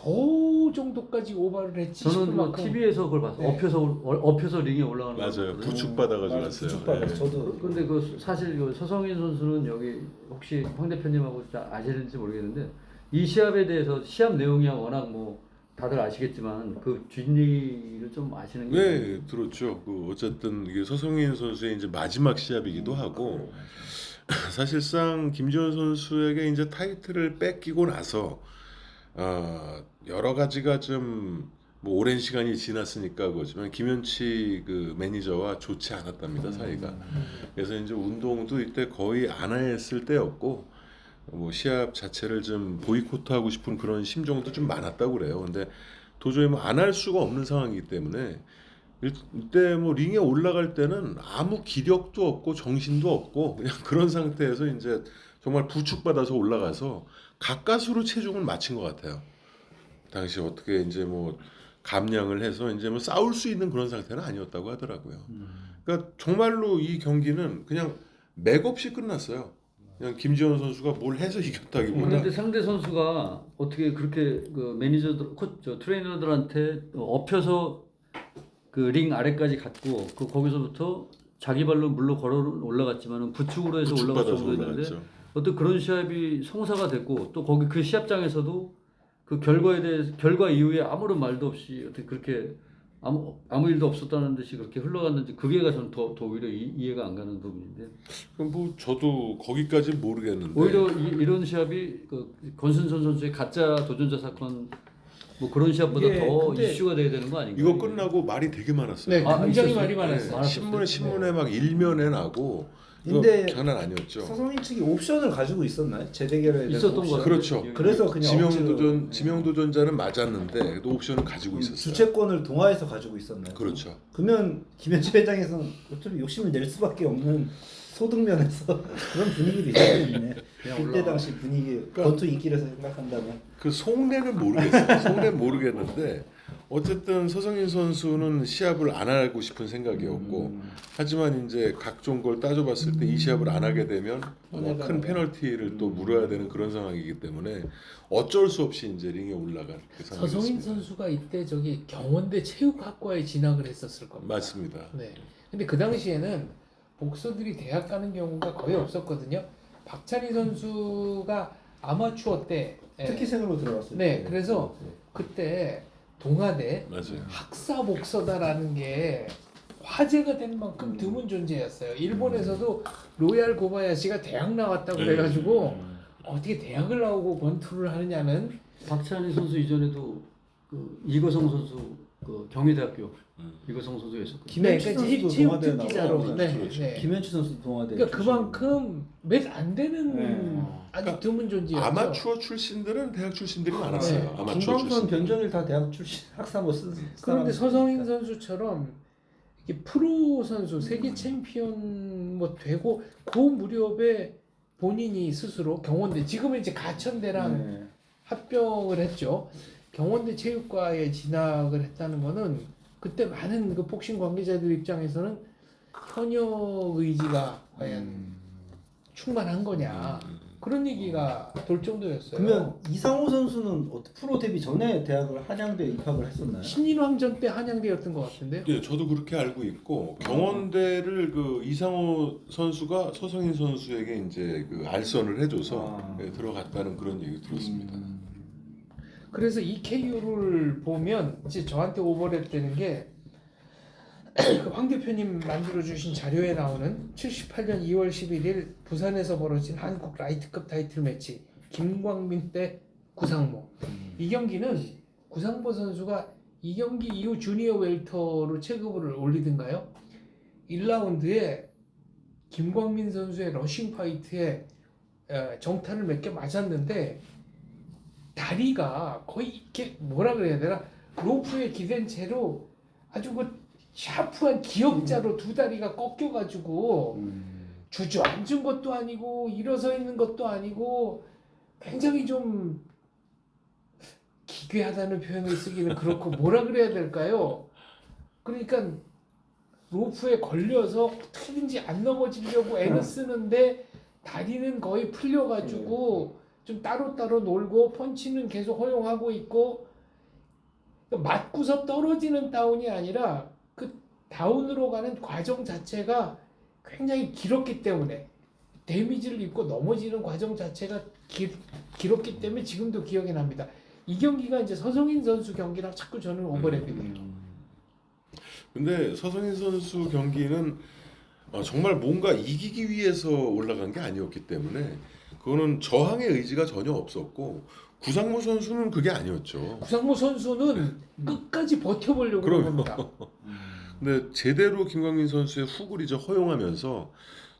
정도까지 오버를 했지 저는 싶을 뭐 만큼 TV에서 그걸 봤어요. 네. 링에 올라가는 거. 맞아요. 봤거든요. 부축 받아가지고 맞아, 왔어요. 부축받아서 예. 저도. 근데 그 사실 그 서성인 선수는 여기 혹시 황 대표님하고 아시는지 모르겠는데 이 시합에 대해서 시합 내용이야 워낙 뭐 다들 아시겠지만 그 뒷얘기를 좀 아시는 게 네, 들었죠. 그 어쨌든 이게 서성인 선수의 이제 마지막 시합이기도 하고 사실상 김지원 선수에게 이제 타이틀을 뺏기고 나서 여러 가지가 좀 뭐 오랜 시간이 지났으니까 그렇지만 김현치 그 매니저와 좋지 않았답니다 사이가. 그래서 이제 운동도 이때 거의 안 했을 때였고 뭐 시합 자체를 좀 보이콧하고 싶은 그런 심정도 좀 많았다고 그래요. 근데 도저히 뭐 안 할 수가 없는 상황이기 때문에 이때 뭐 링에 올라갈 때는 아무 기력도 없고 정신도 없고 그냥 그런 상태에서 이제 정말 부축받아서 올라가서 가까스로 체중을 맞춘 것 같아요. 당시 어떻게 이제 뭐 감량을 해서 이제 뭐 싸울 수 있는 그런 상태는 아니었다고 하더라고요. 그러니까 정말로 이 경기는 그냥 맥없이 끝났어요. 그냥 김지원 선수가 뭘 해서 이겼다기보다 그런데 상대 선수가 어떻게 그렇게 그 매니저들, 트레이너들한테 업혀서 그 링 아래까지 갔고 그 거기서부터 자기 발로 물로 걸어 올라갔지만은 부축으로 해서 올라갈 수 있는데 어떤 그런 시합이 성사가 됐고 또 거기 그 시합장에서도 그 결과 이후에 아무런 말도 없이 어떻게 그렇게 아무 일도 없었다는 듯이 그렇게 흘러갔는지 그게가 전 더 오히려 이해가 안 가는 부분인데. 그럼 뭐 저도 거기까지 모르겠는데 오히려 이런 시합이 그 권순선 선수의 가짜 도전자 사건 뭐 그런 시합보다 이게 더 근데 이슈가 돼야 되는 거 아닌가요? 이거 끝나고 말이 되게 많았어요. 네, 굉장히 있었어요? 말이 많았어요. 신문에 막 일면에 나고 이거 근데 장난 아니었죠. 서성인 측이 옵션을 가지고 있었나요? 재대결에 대한 있었던 옵션? 거 그렇죠. 그래서 그냥 지명 도전자는 맞았는데 또 옵션을 가지고 있었어요. 주최권을 동아에서 가지고 있었나요? 그렇죠. 그러면 김현지 회장에서는 어차피 욕심을 낼 수밖에 없는 소득면에서 그런 분위기도 있었겠네. 그때 당시 분위기 권투 인기를 생각한다면 그 속내는 모르겠어요. 속내는 모르겠는데 어쨌든 서성인 선수는 시합을 안 하고 싶은 생각이었고 하지만 이제 각종 걸 따져봤을 때 이 시합을 안 하게 되면 큰 페널티를 또 물어야 되는 그런 상황이기 때문에 어쩔 수 없이 이제 링에 올라갈 그 서성인 상황이었습니다. 선수가 이때 저기 경원대 체육학과에 진학을 했었을 겁니다. 맞습니다. 네. 근데 그 당시에는 복서들이 대학 가는 경우가 거의 없었거든요. 박찬희 선수가 아마추어 때 특기생으로 들어갔어요. 네, 그래서 그때 동아대 맞아요. 학사 복서다라는 게 화제가 된 만큼 드문 존재였어요. 일본에서도 로얄 고바야시가 대학 나왔다고 그래가지고 어떻게 대학을 나오고 권투를 하느냐는 박찬희 선수 이전에도 그 이거성 선수 그 경희대학교 이거성 선수가 있었거든요. 김현치 선수도 동아대에 기자로. 나오고 네, 그렇죠. 네. 김현치 선수 동아대. 그러니까 그만큼 몇 안 되는 네. 아주 드문 존재였죠. 아마추어 출신들은 대학 출신들이 많았어요. 네. 아마추어 김광선, 출신. 변정일 다 대학 출신 학사모 쓴. 그런데 서성인 사람이니까. 선수처럼 이렇게 프로 선수 세계 챔피언 뭐 되고 그 무렵에 본인이 스스로 경원대 지금은 이제 가천대랑 네. 합병을 했죠. 경원대 체육과에 진학을 했다는 거는 그때 많은 그 복싱 관계자들 입장에서는 현역 의지가 과연 충만한 거냐 그런 얘기가 돌 정도였어요. 그러면 이상호 선수는 프로 데뷔 전에 대학을 한양대 입학을 했었나요? 신인왕전 때 한양대였던 것 같은데요. 예, 저도 그렇게 알고 있고 경원대를 그 이상호 선수가 서성인 선수에게 이제 그 알선을 해줘서 예, 들어갔다는 그런 얘기 들었습니다. 그래서 이 KU를 보면 이제 저한테 오버랩 되는 게 황 대표님 만들어 주신 자료에 나오는 78년 2월 11일 부산에서 벌어진 한국 라이트급 타이틀 매치 김광민 대 구상모. 이 경기는 구상모 선수가 이 경기 이후 주니어 웰터로 체급을 올리든가요. 1라운드에 김광민 선수의 러싱 파이트에 정타를 몇 개 맞았는데 다리가 거의 이렇게 뭐라 그래야 되나 로프에 기댄 채로 아주 그 샤프한 기역자로 두 다리가 꺾여가지고 주저앉은 것도 아니고 일어서 있는 것도 아니고 굉장히 좀 기괴하다는 표현을 쓰기는 그렇고 뭐라 그래야 될까요? 그러니까 로프에 걸려서 어떻게든지 안 넘어지려고 애를 쓰는데 다리는 거의 풀려가지고 좀 따로따로 놀고 펀치는 계속 허용하고 있고 맞고서 떨어지는 다운이 아니라 그 다운으로 가는 과정 자체가 굉장히 길었기 때문에 데미지를 입고 넘어지는 과정 자체가 길었기 때문에 지금도 기억이 납니다. 이 경기가 이제 서성인 선수 경기랑 자꾸 저는 오버랩이 돼요. 근데 서성인 선수 경기는 정말 뭔가 이기기 위해서 올라간 게 아니었기 때문에 그거는 저항의 의지가 전혀 없었고 구상모 선수는 그게 아니었죠. 구상모 선수는 끝까지 버텨보려고 그럼요. 합니다. 근데 제대로 김광민 선수의 훅을 이제 허용하면서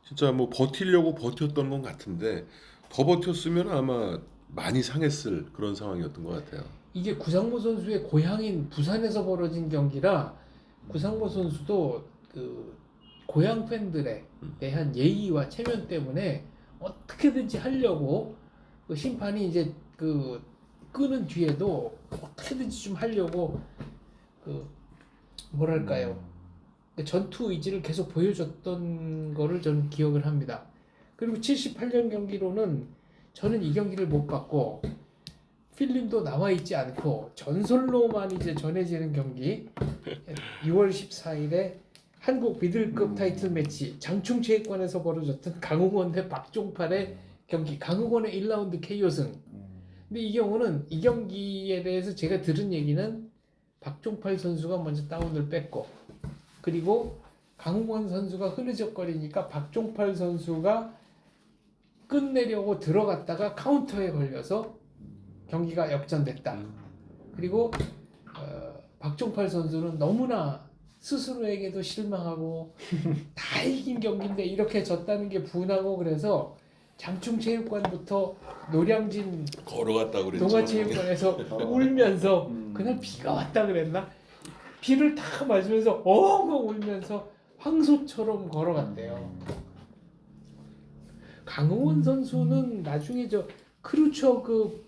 진짜 뭐 버티려고 버텼던 것 같은데 더 버텼으면 아마 많이 상했을 그런 상황이었던 것 같아요. 이게 구상모 선수의 고향인 부산에서 벌어진 경기라 구상모 선수도 그 고향 팬들에 대한 예의와 체면 때문에 어떻게든지 하려고 그 심판이 이제 그 끄는 뒤에도 어떻게든지 좀 하려고 그 뭐랄까요 전투 의지를 계속 보여줬던 거를 저는 기억을 합니다. 그리고 78년 경기로는 저는 이 경기를 못 봤고 필름도 나와 있지 않고 전설로만 이제 전해지는 경기 6월 14일에 한국 미들급 타이틀 매치 장충체육관에서 벌어졌던 강흥원 대 박종팔의 경기 강흥원의 1라운드 KO승. 근데 이 경우는 이 경기에 대해서 제가 들은 얘기는 박종팔 선수가 먼저 다운을 뺐고 그리고 강흥원 선수가 흐느적거리니까 박종팔 선수가 끝내려고 들어갔다가 카운터에 걸려서 경기가 역전됐다. 그리고 박종팔 선수는 너무나 스스로에게도 실망하고 다 이긴 경기인데 이렇게 졌다는 게 분하고 그래서 장충체육관부터 노량진 걸어갔다고 그랬죠. 동아체육관에서 울면서 그날 비가 왔다 그랬나? 비를 다 맞으면서 엉엉 울면서 황소처럼 걸어갔대요. 강흥원 선수는 나중에 저 크루처 그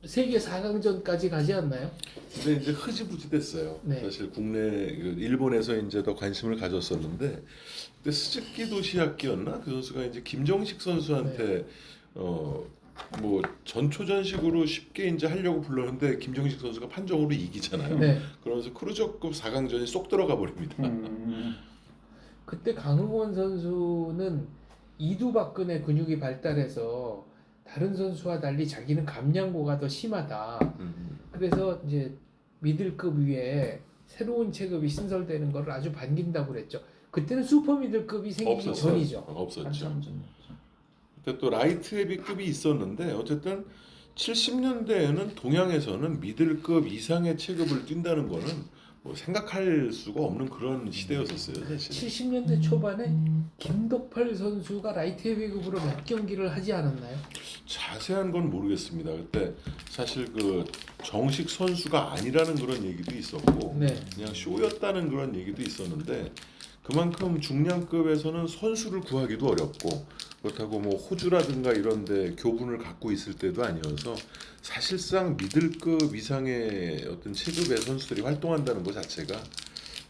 세계 4강전까지 가지 않나요? 근데 이제 흐지부지 됐어요. 네. 사실 국내 일본에서 이제 더 관심을 가졌었는데 그때 스즈키 도시야키였나 그 선수가 이제 김정식 선수한테 뭐 전초전식으로 쉽게 이제 하려고 불렀는데 김정식 선수가 판정으로 이기잖아요. 네. 그러면서 크루저급 4강전이 쏙 들어가 버립니다. 그때 강흥원 선수는 이두박근의 근육이 발달해서 다른 선수와 달리 자기는 감량고가 더 심하다. 그래서 이제 미들급 위에 새로운 체급이 신설되는 걸 아주 반긴다고 그랬죠. 그때는 슈퍼 미들급이 생기기 없었어요. 전이죠. 없었죠. 한참 전. 그때 또 라이트 헤비급이 있었는데 어쨌든 70년대에는 동양에서는 미들급 이상의 체급을 뛴다는 거는 뭐 생각할 수가 없는 그런 시대였었어요, 사실. 70년대 초반에 김덕팔 선수가 라이트 헤비급으로 몇 경기를 하지 않았나요? 자세한 건 모르겠습니다. 그때 사실 그 정식 선수가 아니라는 그런 얘기도 있었고 네. 그냥 쇼였다는 그런 얘기도 있었는데 그만큼 중량급에서는 선수를 구하기도 어렵고 그렇다고 뭐 호주라든가 이런데 교분을 갖고 있을 때도 아니어서 사실상 미들급 이상의 어떤 체급의 선수들이 활동한다는 것 자체가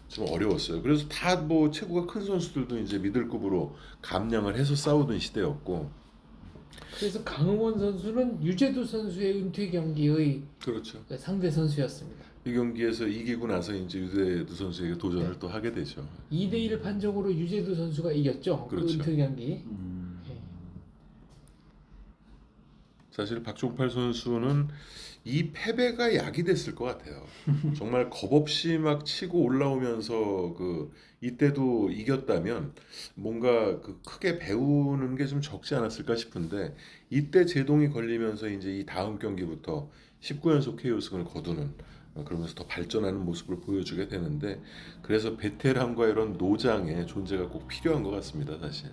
좀 어려웠어요. 그래서 다 뭐 체구가 큰 선수들도 이제 미들급으로 감량을 해서 싸우던 시대였고 그래서 강흥원 선수는 유재두 선수의 은퇴 경기의 그렇죠. 상대 선수였습니다. 이 경기에서 이기고 나서 이제 유대두 선수에게 도전을 또 하게 되죠. 2대1 판정으로 유재두 선수가 이겼죠. 그 그렇죠. 은퇴 경기. 사실 박종팔 선수는 이 패배가 약이 됐을 것 같아요. 정말 겁없이 막 치고 올라오면서 그 이때도 이겼다면 뭔가 그 크게 배우는 게 좀 적지 않았을까 싶은데 이때 제동이 걸리면서 이제 이 다음 경기부터 19연속 KO승을 거두는 그러면서 더 발전하는 모습을 보여주게 되는데 그래서 베테랑과 이런 노장의 존재가 꼭 필요한 것 같습니다, 사실.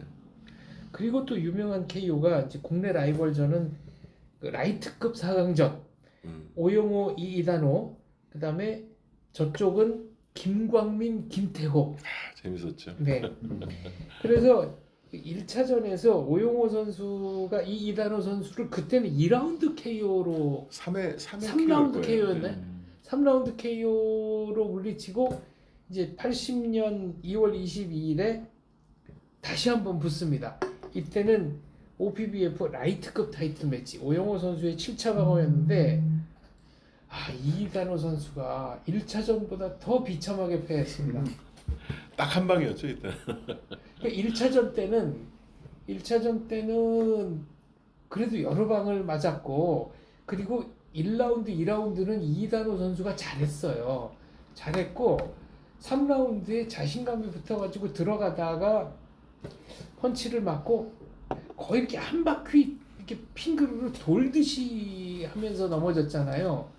그리고 또 유명한 KO가 이제 국내 라이벌전은 그 라이트급 4강전 오영호 이이단호 그다음에 저쪽은 김광민 김태호. 재밌었죠. 네. 그래서 1차전에서 오영호 선수가 이이단호 선수를 그때는 2라운드 KO로 3라운드 KO였네. 3라운드 KO로 물리치고 이제 80년 2월 22일에 다시 한번 붙습니다. 이때는 OPBF 라이트급 타이틀 매치 오영호 선수의 7차 방어였는데 이단호 선수가 1차전보다 더 비참하게 패했습니다. 딱 한 방이었죠 이때. 그러니까 1차전 때는 그래도 여러 방을 맞았고 그리고 1라운드, 2라운드는 이단호 선수가 잘했어요. 잘했고 3라운드에 자신감이 붙어가지고 들어가다가 펀치를 맞고 거의 이렇게 한 바퀴 이렇게 핑크로 돌듯이 하면서 넘어졌잖아요.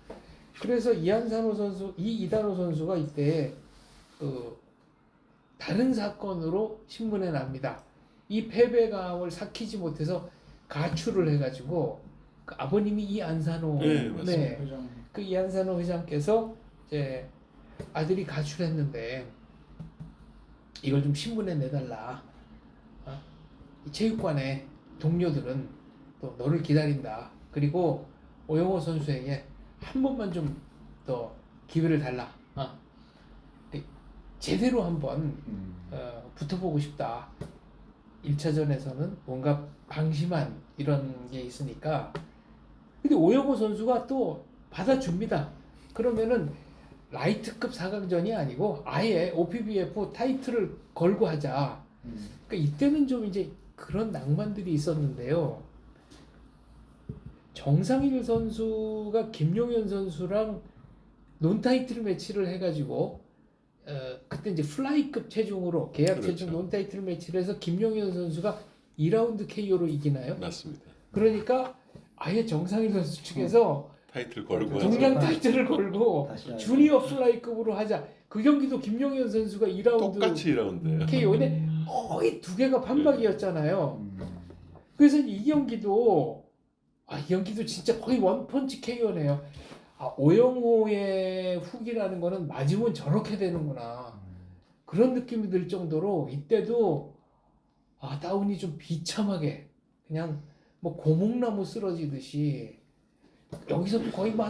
그래서 이단호 선수가 이때 다른 사건으로 신문에 납니다. 이 패배감을 삭히지 못해서 가출을 해가지고 그 아버님이 이안산호, 네, 맞습니다. 그 이안산호 회장께서 이제 아들이 가출했는데 이걸 좀 신문에 내달라. 이 체육관에 동료들은 또 너를 기다린다. 그리고 오영호 선수에게 한 번만 좀 더 기회를 달라. 제대로 한번 붙어보고 싶다. 1차전에서는 뭔가 방심한 이런 게 있으니까. 근데 오영호 선수가 또 받아줍니다. 그러면은 라이트급 4강전이 아니고 아예 OPBF 타이틀을 걸고 하자. 그러니까 이때는 좀 이제 그런 낭만들이 있었는데요. 정상일 선수가 김용현 선수랑 논타이틀 매치를 해가지고 그때 이제 플라이급 체중으로 계약 그렇죠. 체중 논타이틀 매치를 해서 김용현 선수가 2라운드 KO로 이기나요? 맞습니다. 그러니까 아예 정상일 선수 측에서 타이틀 걸고 동양 하죠. 타이틀을 걸고 다시 주니어 플라이급으로 하자. 그 경기도 김용현 선수가 2라운드 똑같이 2라운드예요. KO인데 거의 두 개가 판박이었잖아요. 그래서 이 경기도 이 경기도 진짜 거의 원펀치 KO네요. 오영호의 훅이라는 거는 맞으면 저렇게 되는구나. 그런 느낌이 들 정도로 이때도 다운이 좀 비참하게 그냥 뭐 고목나무 쓰러지듯이 여기서도 거의 뭐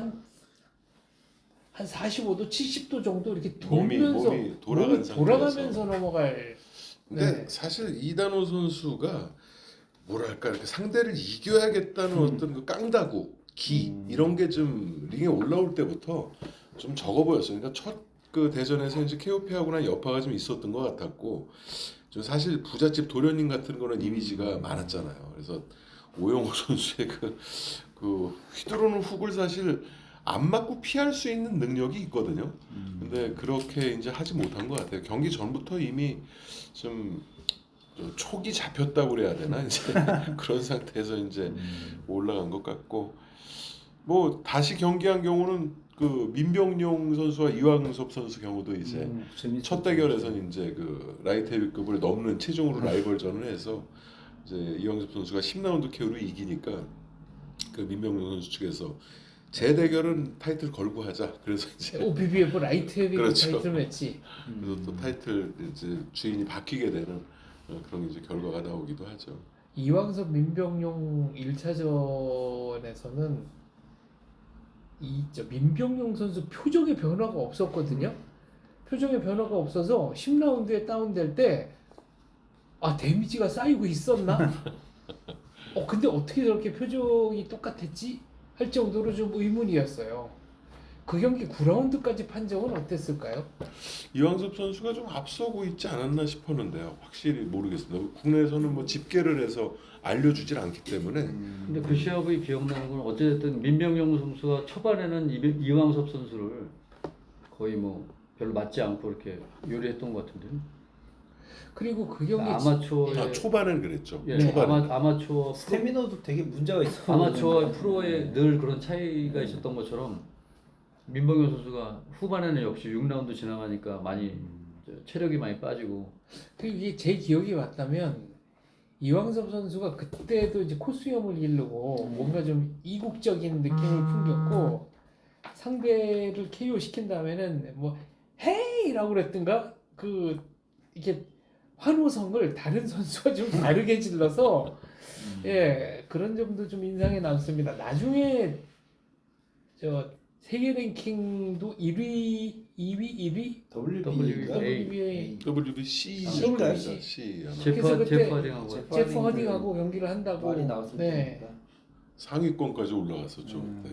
한 45도, 70도 정도 이렇게 돌면서 몸이 돌아간 돌아가면서 넘어갈. 근데 네. 사실 이단호 선수가 뭐랄까 이렇게 상대를 이겨야겠다는 어떤 그 깡다구, 기 이런 게 좀 링에 올라올 때부터 좀 적어 보였어요. 그러니까 첫 그 대전에서 이제 KOP하고 난 여파가 좀 있었던 것 같았고, 좀 사실 부잣집 도련님 같은 거는 이미지가 많았잖아요. 그래서 오영호 선수의 그 휘두르는 훅을 사실 안 맞고 피할 수 있는 능력이 있거든요. 근데 그렇게 이제 하지 못한 것 같아요. 경기 전부터 이미 좀 촉이 잡혔다고 그래야 되나 이제 그런 상태에서 이제 올라간 것 같고 뭐 다시 경기한 경우는 그 민병용 선수와 이왕섭 선수 경우도 이제 재밌었죠. 첫 대결에서는 이제 그 라이트 헤비급을 넘는 체중으로 라이벌전을 해서 이제 이왕섭 선수가 10라운드 KO로 이기니까 그 민병용 선수 측에서 제 대결은 타이틀 걸고 하자. 그래서 이제 OPBF 라이트 헤비 그렇죠. 타이틀 매치. 그래서 또 타이틀 이제 주인이 바뀌게 되는 그런 이제 결과가 나오기도 하죠. 이왕섭 민병용 1차전에서는 저 민병용 선수 표정의 변화가 없었거든요. 표정의 변화가 없어서 10라운드에 다운될 때 데미지가 쌓이고 있었나? 근데 어떻게 저렇게 표정이 똑같았지? 할 정도로 좀 의문이었어요. 그 경기 9라운드까지 판정은 어땠을까요? 이왕섭 선수가 좀 앞서고 있지 않았나 싶었는데요. 확실히 모르겠습니다. 국내에서는 뭐 집계를 해서 알려주질 않기 때문에 근데 그 시합이 기억나는 건 어쨌든 민병용 선수가 초반에는 이왕섭 선수를 거의 뭐 별로 맞지 않고 이렇게 요리했던 것 같은데요. 그리고 그 경기 아마추어의 초반은 그랬죠. 예, 초반에. 아마추어 스태미너도 되게 문제가 있어. 아마추어와 프로에 늘 그런 차이가 있었던 것처럼 민병용 선수가 후반에는 역시 6라운드 지나가니까 많이 체력이 많이 빠지고 그리고 이게 제 기억이 맞다면 이왕섭 선수가 그때도 이제 코수염을 기르고 뭔가 좀 이국적인 느낌을 풍겼고 상대를 KO 시킨 다음에는 뭐 헤이라고 그랬던가 그 이렇게 환호성을 다른 선수와 좀 다르게 질러서 예 그런 점도 좀 인상에 남습니다. 나중에 저 세계 랭킹도 1위, 2위, 1위 WBA. WBC WBC. C 아마. 그래서 그때 제프 하딩하고 제프 허딩하고 경기를 한다고 말이 나왔을 때니까. 상위권까지 올라갔었죠. 네.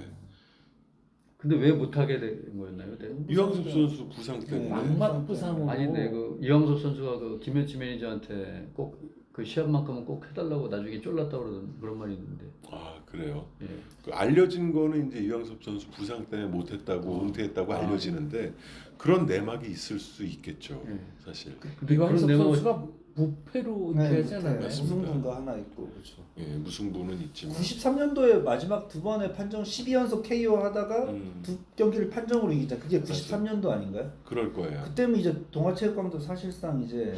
근데 왜 못하게 된 거였나요? 그때? 이왕섭 선수 부상 때문에 망막 부상으로 아니 근데 그 이왕섭 선수가 그 김현치 매니저한테 꼭 그 시합만큼은 꼭 해달라고 나중에 쫄랐다 그런 말이 있는데 그래요. 예. 그 알려진 거는 이제 이왕섭 선수 부상 때문에 못했다고 은퇴했다고 알려지는데 그런 내막이 있을 수 있겠죠. 예. 사실. 이왕섭 그런 내용은- 선수가 무패로 은퇴하지 않았나요? 맞습니다. 무승부가 하나 있고 그렇죠. 예, 무승부는 있지만 93년도에 마지막 두 번의 판정 12연속 KO 하다가 두 경기를 판정으로 이기자. 그게 93년도 아닌가요? 그럴 거예요. 그때면 이제 동아체육관도 사실상 이제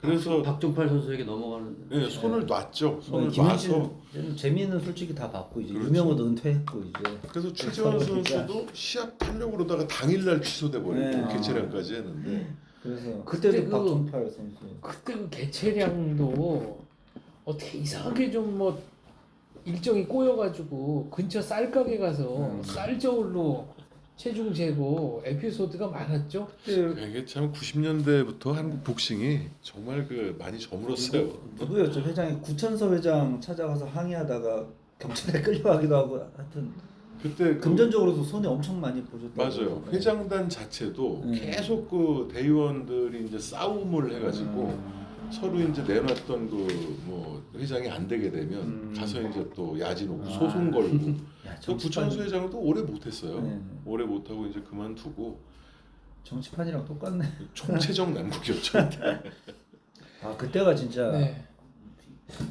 그래서 박종팔 선수에게 넘어가는 예, 손을 놨죠. 손을 김현진 놔서 재미는 솔직히 다 받고 이제 그렇죠. 유명호도 은퇴했고 이제 그래서 최재원 선수도 시합 하려고 그러다가 당일날 취소돼 버리고 네. 개최량까지 했는데 그래서 그때 그때도 그- 박종팔 선수 그때 그 개체량도 어떻게 이상하게 좀 뭐 일정이 꼬여가지고 근처 쌀가게 가서 쌀 저울로 체중 재고 에피소드가 많았죠. 그때 이게 참 90년대부터 한국 복싱이 정말 그 많이 저물었어요. 누구였죠? 회장이 구천서 회장 찾아가서 항의하다가 경찰에 끌려가기도 하고 하여튼 그때 그 금전적으로도 손해 엄청 많이 보셨다고. 맞아요. 회장단 자체도 계속 그 대의원들이 이제 싸움을 해가지고 서로 이제 내놨던 그 뭐 회장이 안 되게 되면 가서 이제 또 야진 오고 소송 걸고. 야, 그 구천수 회장도 오래 못했어요. 네. 오래 못하고 이제 그만두고 정치판이랑 똑같네. 총체적 난국이었죠. 아 그때가 진짜 네.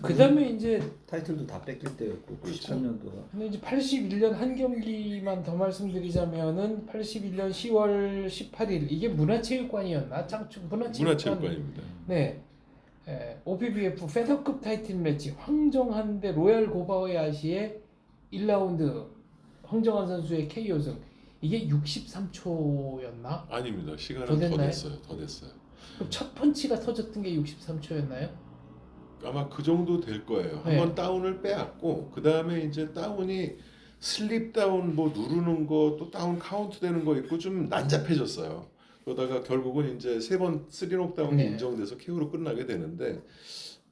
그다음에 이제 타이틀도 다 뺏길 때였고 그렇죠. 93년도가. 근데 이제 81년 한 경기만 더 말씀드리자면은 81년 10월 18일 이게 문화체육관이었나? 창축 문화체육관입니다. 네. OPBF 페더급 타이틀 매치 황정한 대 로얄 고바오의 아시의 1라운드 황정한 선수의 KO승 이게 63초였나? 아닙니다. 시간은 더 됐나요? 더 됐어요. 그럼 첫 펀치가 터졌던 게 63초였나요? 아마 그 정도 될 거예요. 네. 한번 다운을 빼앗고 그 다음에 이제 다운이 슬립 다운 뭐 누르는 거 또 다운 카운트 되는 거 있고 좀 난잡해졌어요. 그러다가 결국은 이제 3번 3녹 다운이 네. 인정돼서 KO로 끝나게 되는데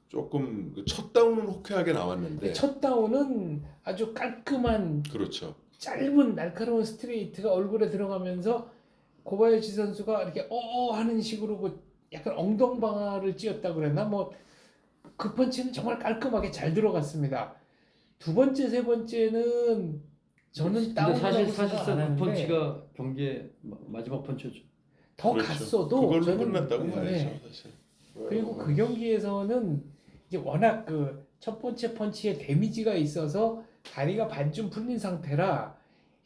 조금 그첫 다운은 호쾌하게 나왔는데 첫 다운은 아주 깔끔한 그렇죠. 짧은 날카로운 스트레이트가 얼굴에 들어가면서 고바야시 선수가 이렇게 하는 식으로 그 약간 엉덩방아를 찧었다 그랬나 뭐 그 펀치는 정말 깔끔하게 잘 들어갔습니다. 두 번째 세 번째는 저는 근데 다운이라고 생각 안 사실상 그 하는데 펀치가 경기의 마지막 펀치였죠. 더 그렇죠. 갔어도 그걸로 저는 끝났다고 네. 봐야죠. 사실. 그리고 그 경기에서는 이제 워낙 그 첫 번째 펀치에 데미지가 있어서 다리가 반쯤 풀린 상태라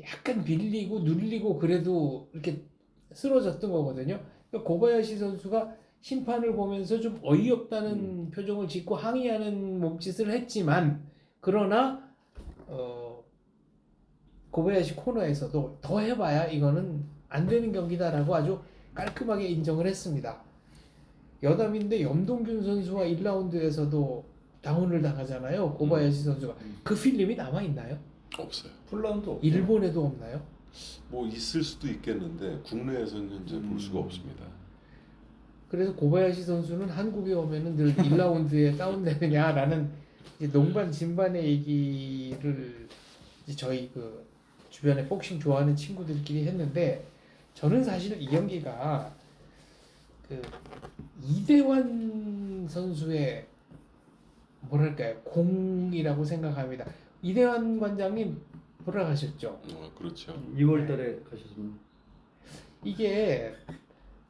약간 빌리고 눌리고 그래도 이렇게 쓰러졌던 거거든요. 그러니까 고바야시 선수가 심판을 보면서 좀 어이없다는 표정을 짓고 항의하는 몸짓을 했지만 그러나 고바야시 코너에서도 더 해봐야 이거는 안 되는 경기다라고 아주 깔끔하게 인정을 했습니다. 여담인데 염동균 선수와 1라운드에서도 다운을 당하잖아요. 고바야시 선수가. 그 필름이 남아있나요? 없어요. 풀라운드 없죠. 일본에도 없나요? 뭐 있을 수도 있겠는데 국내에서는 현재 볼 수가 없습니다. 그래서 고바야시 선수는 한국에 오면은 늘 1라운드에 다운되느냐라는 이제 농반 진반의 얘기를 이제 저희 그 주변에 복싱 좋아하는 친구들끼리 했는데 저는 사실 이 경기가 그 이대환 선수의 뭐랄까요 공이라고 생각합니다. 이대환 관장님 돌아가셨죠. 그렇죠. 2월달에 가셨습니다. 이게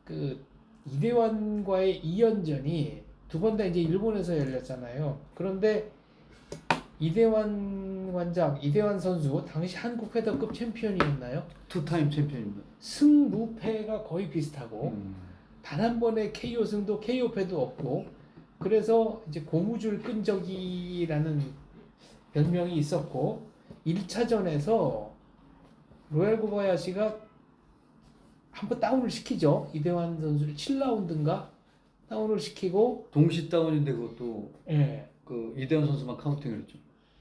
그 이대환과의 2연전이 두 번 다 이제 일본에서 열렸잖아요. 그런데 이대환 관장, 이대환 선수 당시 한국 패더급 챔피언이었나요? 투타임 챔피언입니다. 승무패가 거의 비슷하고 단 한 번의 KO 승도 KO 패도 없고 그래서 이제 고무줄 끈적이라는 별명이 있었고 1차전에서 로얄 고바야시가 한번 다운을 시키죠. 이대환 선수를 7라운드인가 다운을 시키고 동시 다운인데 그것도 예. 그 이대현 선수만 카운팅을 했죠.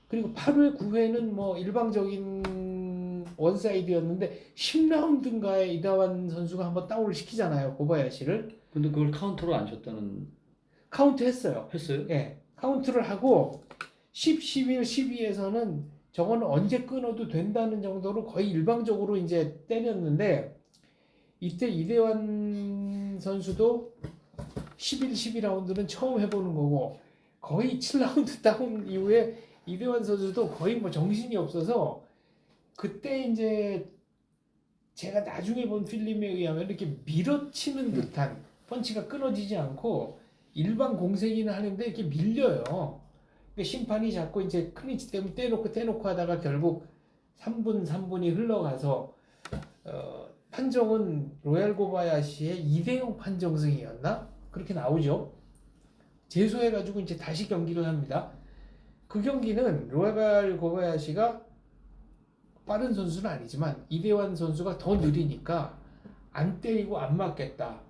그리고 8회 9회는 뭐 일방적인 원사이드였는데 10라운드인가에 이대환 선수가 한번 다운을 시키잖아요. 고바야시를. 근데 그걸 카운터로 안 쳤다는 카운트 했어요. 했어요? 예. 카운트를 하고 10, 11, 12에서는 저거는 언제 끊어도 된다는 정도로 거의 일방적으로 이제 때렸는데 이때 이대환 선수도 11, 12라운드는 처음 해보는 거고 거의 7라운드 다운 이후에 이대환 선수도 거의 뭐 정신이 없어서 그때 이제 제가 나중에 본 필름에 의하면 이렇게 밀어치는 듯한 펀치가 끊어지지 않고 일반 공세기는 하는데 이렇게 밀려요. 그러니까 심판이 자꾸 이제 클린치 때문에 떼놓고 하다가 결국 3분이 흘러가서 판정은 로얄 고바야시의 2대0 판정승이었나? 그렇게 나오죠. 제소해가지고 이제 다시 경기를 합니다. 그 경기는 로얄 고바야시가 빠른 선수는 아니지만 이대환 선수가 더 느리니까 안 때리고 안 맞겠다.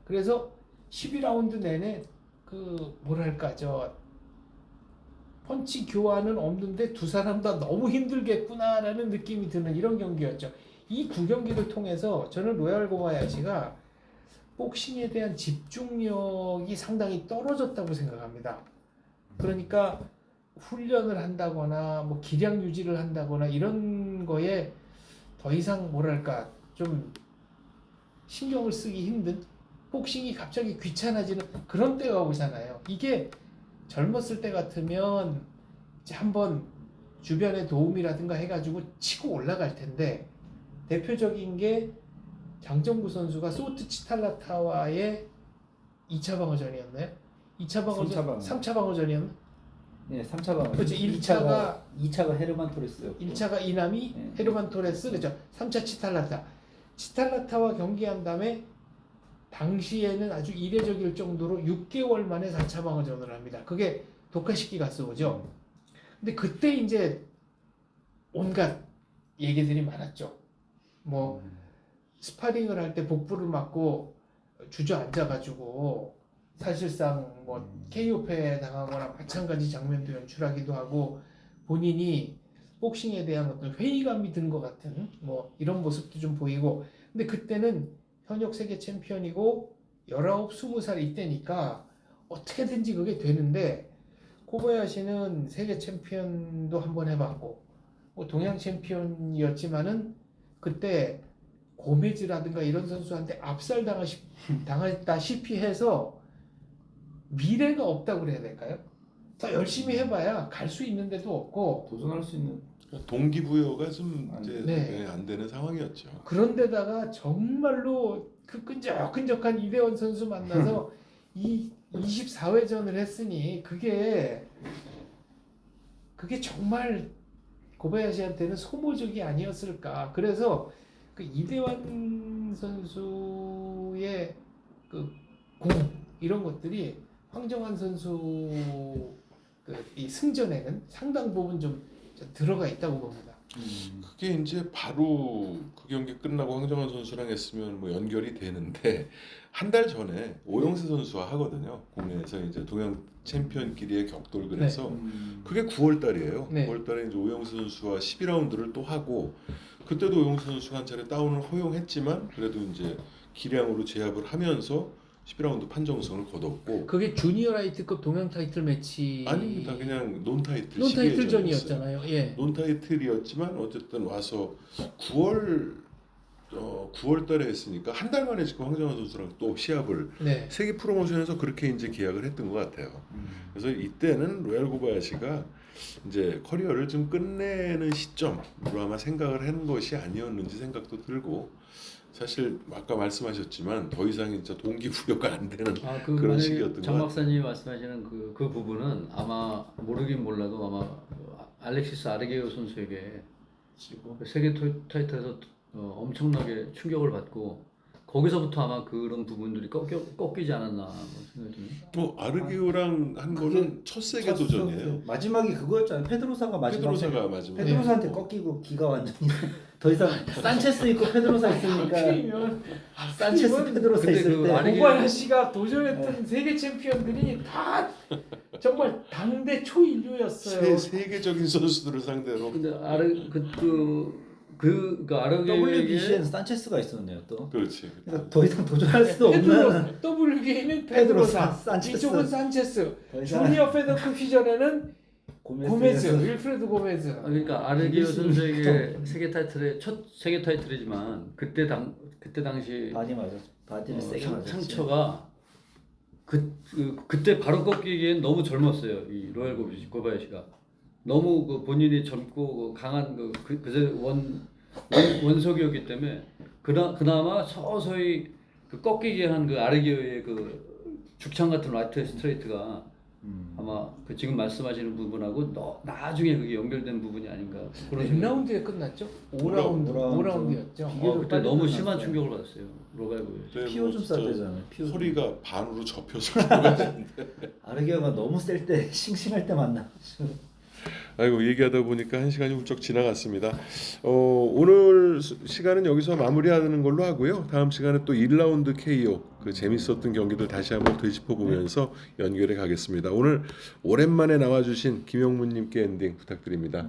그래서 12라운드 내내 그 뭐랄까 저 펀치 교환은 없는데 두 사람 다 너무 힘들겠구나라는 느낌이 드는 이런 경기였죠. 이 두 경기를 통해서 저는 로얄 고바야시가 복싱에 대한 집중력이 상당히 떨어졌다고 생각합니다. 그러니까 훈련을 한다거나 뭐 기량 유지를 한다거나 이런 거에 더 이상 뭐랄까 좀 신경을 쓰기 힘든 복싱이 갑자기 귀찮아지는 그런 때가 오잖아요. 이게 젊었을 때 같으면 이제 한번 주변의 도움이라든가 해가지고 치고 올라갈 텐데 대표적인 게 장정구 선수가 소트 치탈라타와의 2차 방어전이었나요? 2차 방어전, 3차 방어전이었나? 네, 3차 방어. 그렇죠. 2차가 헤르만 토레스였고 1차가 이나미, 네. 헤르만 토레스, 그죠? 3차 치탈라타. 치탈라타와 경기한 다음에 당시에는 아주 이례적일 정도로 6개월 만에 4차 방어전을 합니다. 그게 도카시키 가스오죠. 근데 그때 이제 온갖 얘기들이 많았죠. 뭐 스파링을 할 때 복부를 맞고 주저앉아가지고 사실상 뭐 KO패 당하거나 마찬가지 장면도 연출하기도 하고 본인이 복싱에 대한 어떤 회의감이 든 것 같은 뭐 이런 모습도 좀 보이고 근데 그때는 현역 세계 챔피언이고 19, 20살 이때니까 어떻게든지 그게 되는데 코바야시는 세계 챔피언도 한번 해봤고 뭐 동양 챔피언이었지만은 그때 고메즈라든가 이런 선수한테 당했다시피 해서 미래가 없다고 그래야 될까요? 더 열심히 해봐야 갈 수 있는 데도 없고 도전할 수 있는 동기부여가 좀 이제 네. 안 되는 상황이었죠. 그런데다가 정말로 그 끈적끈적한 이대원 선수 만나서 이 24회전을 했으니 그게 정말 고바야시한테는 소모적이 아니었을까. 그래서 그 이대환 선수의 그 공 이런 것들이 황정환 선수 이 승전에는 상당 부분 좀 들어가 있다고 봅니다. 그게 이제 바로 그 경기 끝나고 황정환 선수랑 했으면 뭐 연결이 되는데 한 달 전에 오영세 선수와 하거든요. 국내에서 이제 동양 챔피언끼리의 격돌 그래서 그게 9월 달이에요. 네. 9월 달에 이제 오영세 선수와 12라운드를 또 하고 그때도 오영세 선수가 한 차례 다운을 허용했지만 그래도 이제 기량으로 제압을 하면서 12라운드 판정승을 거뒀고 그게 주니어 라이트급 동양 타이틀 매치 아닙니다. 그냥 논 타이틀 논 타이틀 12회전이었어요. 전이었잖아요. 예. 논 타이틀이었지만 어쨌든 와서 9월 달에 했으니까 한 달 만에 지금 황정환 선수랑 또 시합을 네. 세계 프로모션에서 그렇게 이제 계약을 했던 것 같아요. 그래서 이때는 로얄 고바야시가 이제 커리어를 좀 끝내는 시점으로 아마 생각을 한 것이 아니었는지 생각도 들고 사실 아까 말씀하셨지만 더 이상 진짜 동기부여가 안 되는 그 그런 만약에 시기였던 장 것 박사님이 말씀하시는 그 부분은 아마 모르긴 몰라도 아마 알렉시스 아르게오 선수에게 그 세계 타이틀에서 엄청나게 충격을 받고 거기서부터 아마 그런 부분들이 꺾이지 않았나 뭐 생각이 듭니다. 뭐 아르기오랑 한 그게 거는 첫 세계 도전이에요. 마지막이 그거였잖아요. 페드로사가 마지막에 페드로사가 마지막에 페드로사한테 꺾이고 기가 완전히 더 이상 산체스 있고 페드로사 있으니까 하필이면 산체스 페드로사 근데 있을 그 때 아르게- 고바야시가 도전했던 세계 챔피언들이 다 정말 당대 초인류였어요. 세계적인 선수들을 상대로 근데 아르게오에게 WBC에는 산체스가 있었네요 또. 그렇지. 그러니까 더 이상 도전할 수 없는 WBA는 페드로사, 페드로사, 산체스. 이쪽은 산체스, 더 이상 주니어 페더급 시절에는 고메즈, 고메즈. 윌프레드 고메즈. 그러니까 아르게오 선수에게 세계 타이틀의 첫 세계 타이틀이지만 그때 당시 바디 맞았어. 바디를 세게 맞았지. 상처가 그때 바로 꺾이기엔 너무 젊었어요. 이 로얄 고바야시가 너무 그 본인이 젊고 강한 그제 원석이었기 때문에 그나마 서서히 그 꺾이게 한 그 아르게오의 그 죽창 같은 라이트 스트레이트가 아마 그 지금 말씀하시는 부분하고 나중에 그게 연결된 부분이 아닌가 그런 몇 생각이 라운드에 끝났죠? 5라운드. 5라운드였죠. 그때 너무 심한 충격을 받았어요. 로얄 고바야시. 피오 좀 쌌대잖아요. 피오 좀. 소리가 반으로 접혀서 들어가는데. 아르게오가 너무 셀 때 싱싱할 때 만나. 아이고 얘기하다 보니까 한 시간이 훌쩍 지나갔습니다. 오늘 시간은 여기서 마무리하는 걸로 하고요. 다음 시간에 또 1라운드 KO 그 재밌었던 경기들 다시 한번 되짚어 보면서 연결해 가겠습니다. 오늘 오랜만에 나와주신 김영문님께 엔딩 부탁드립니다.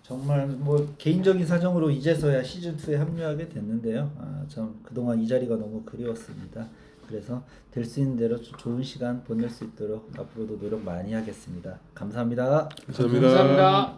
정말 뭐 개인적인 사정으로 이제서야 시즌 2에 합류하게 됐는데요. 참 그동안 이 자리가 너무 그리웠습니다. 그래서 될 수 있는 대로 좋은 시간 보낼 수 있도록 앞으로도 노력 많이 하겠습니다. 감사합니다. 감사합니다. 감사합니다.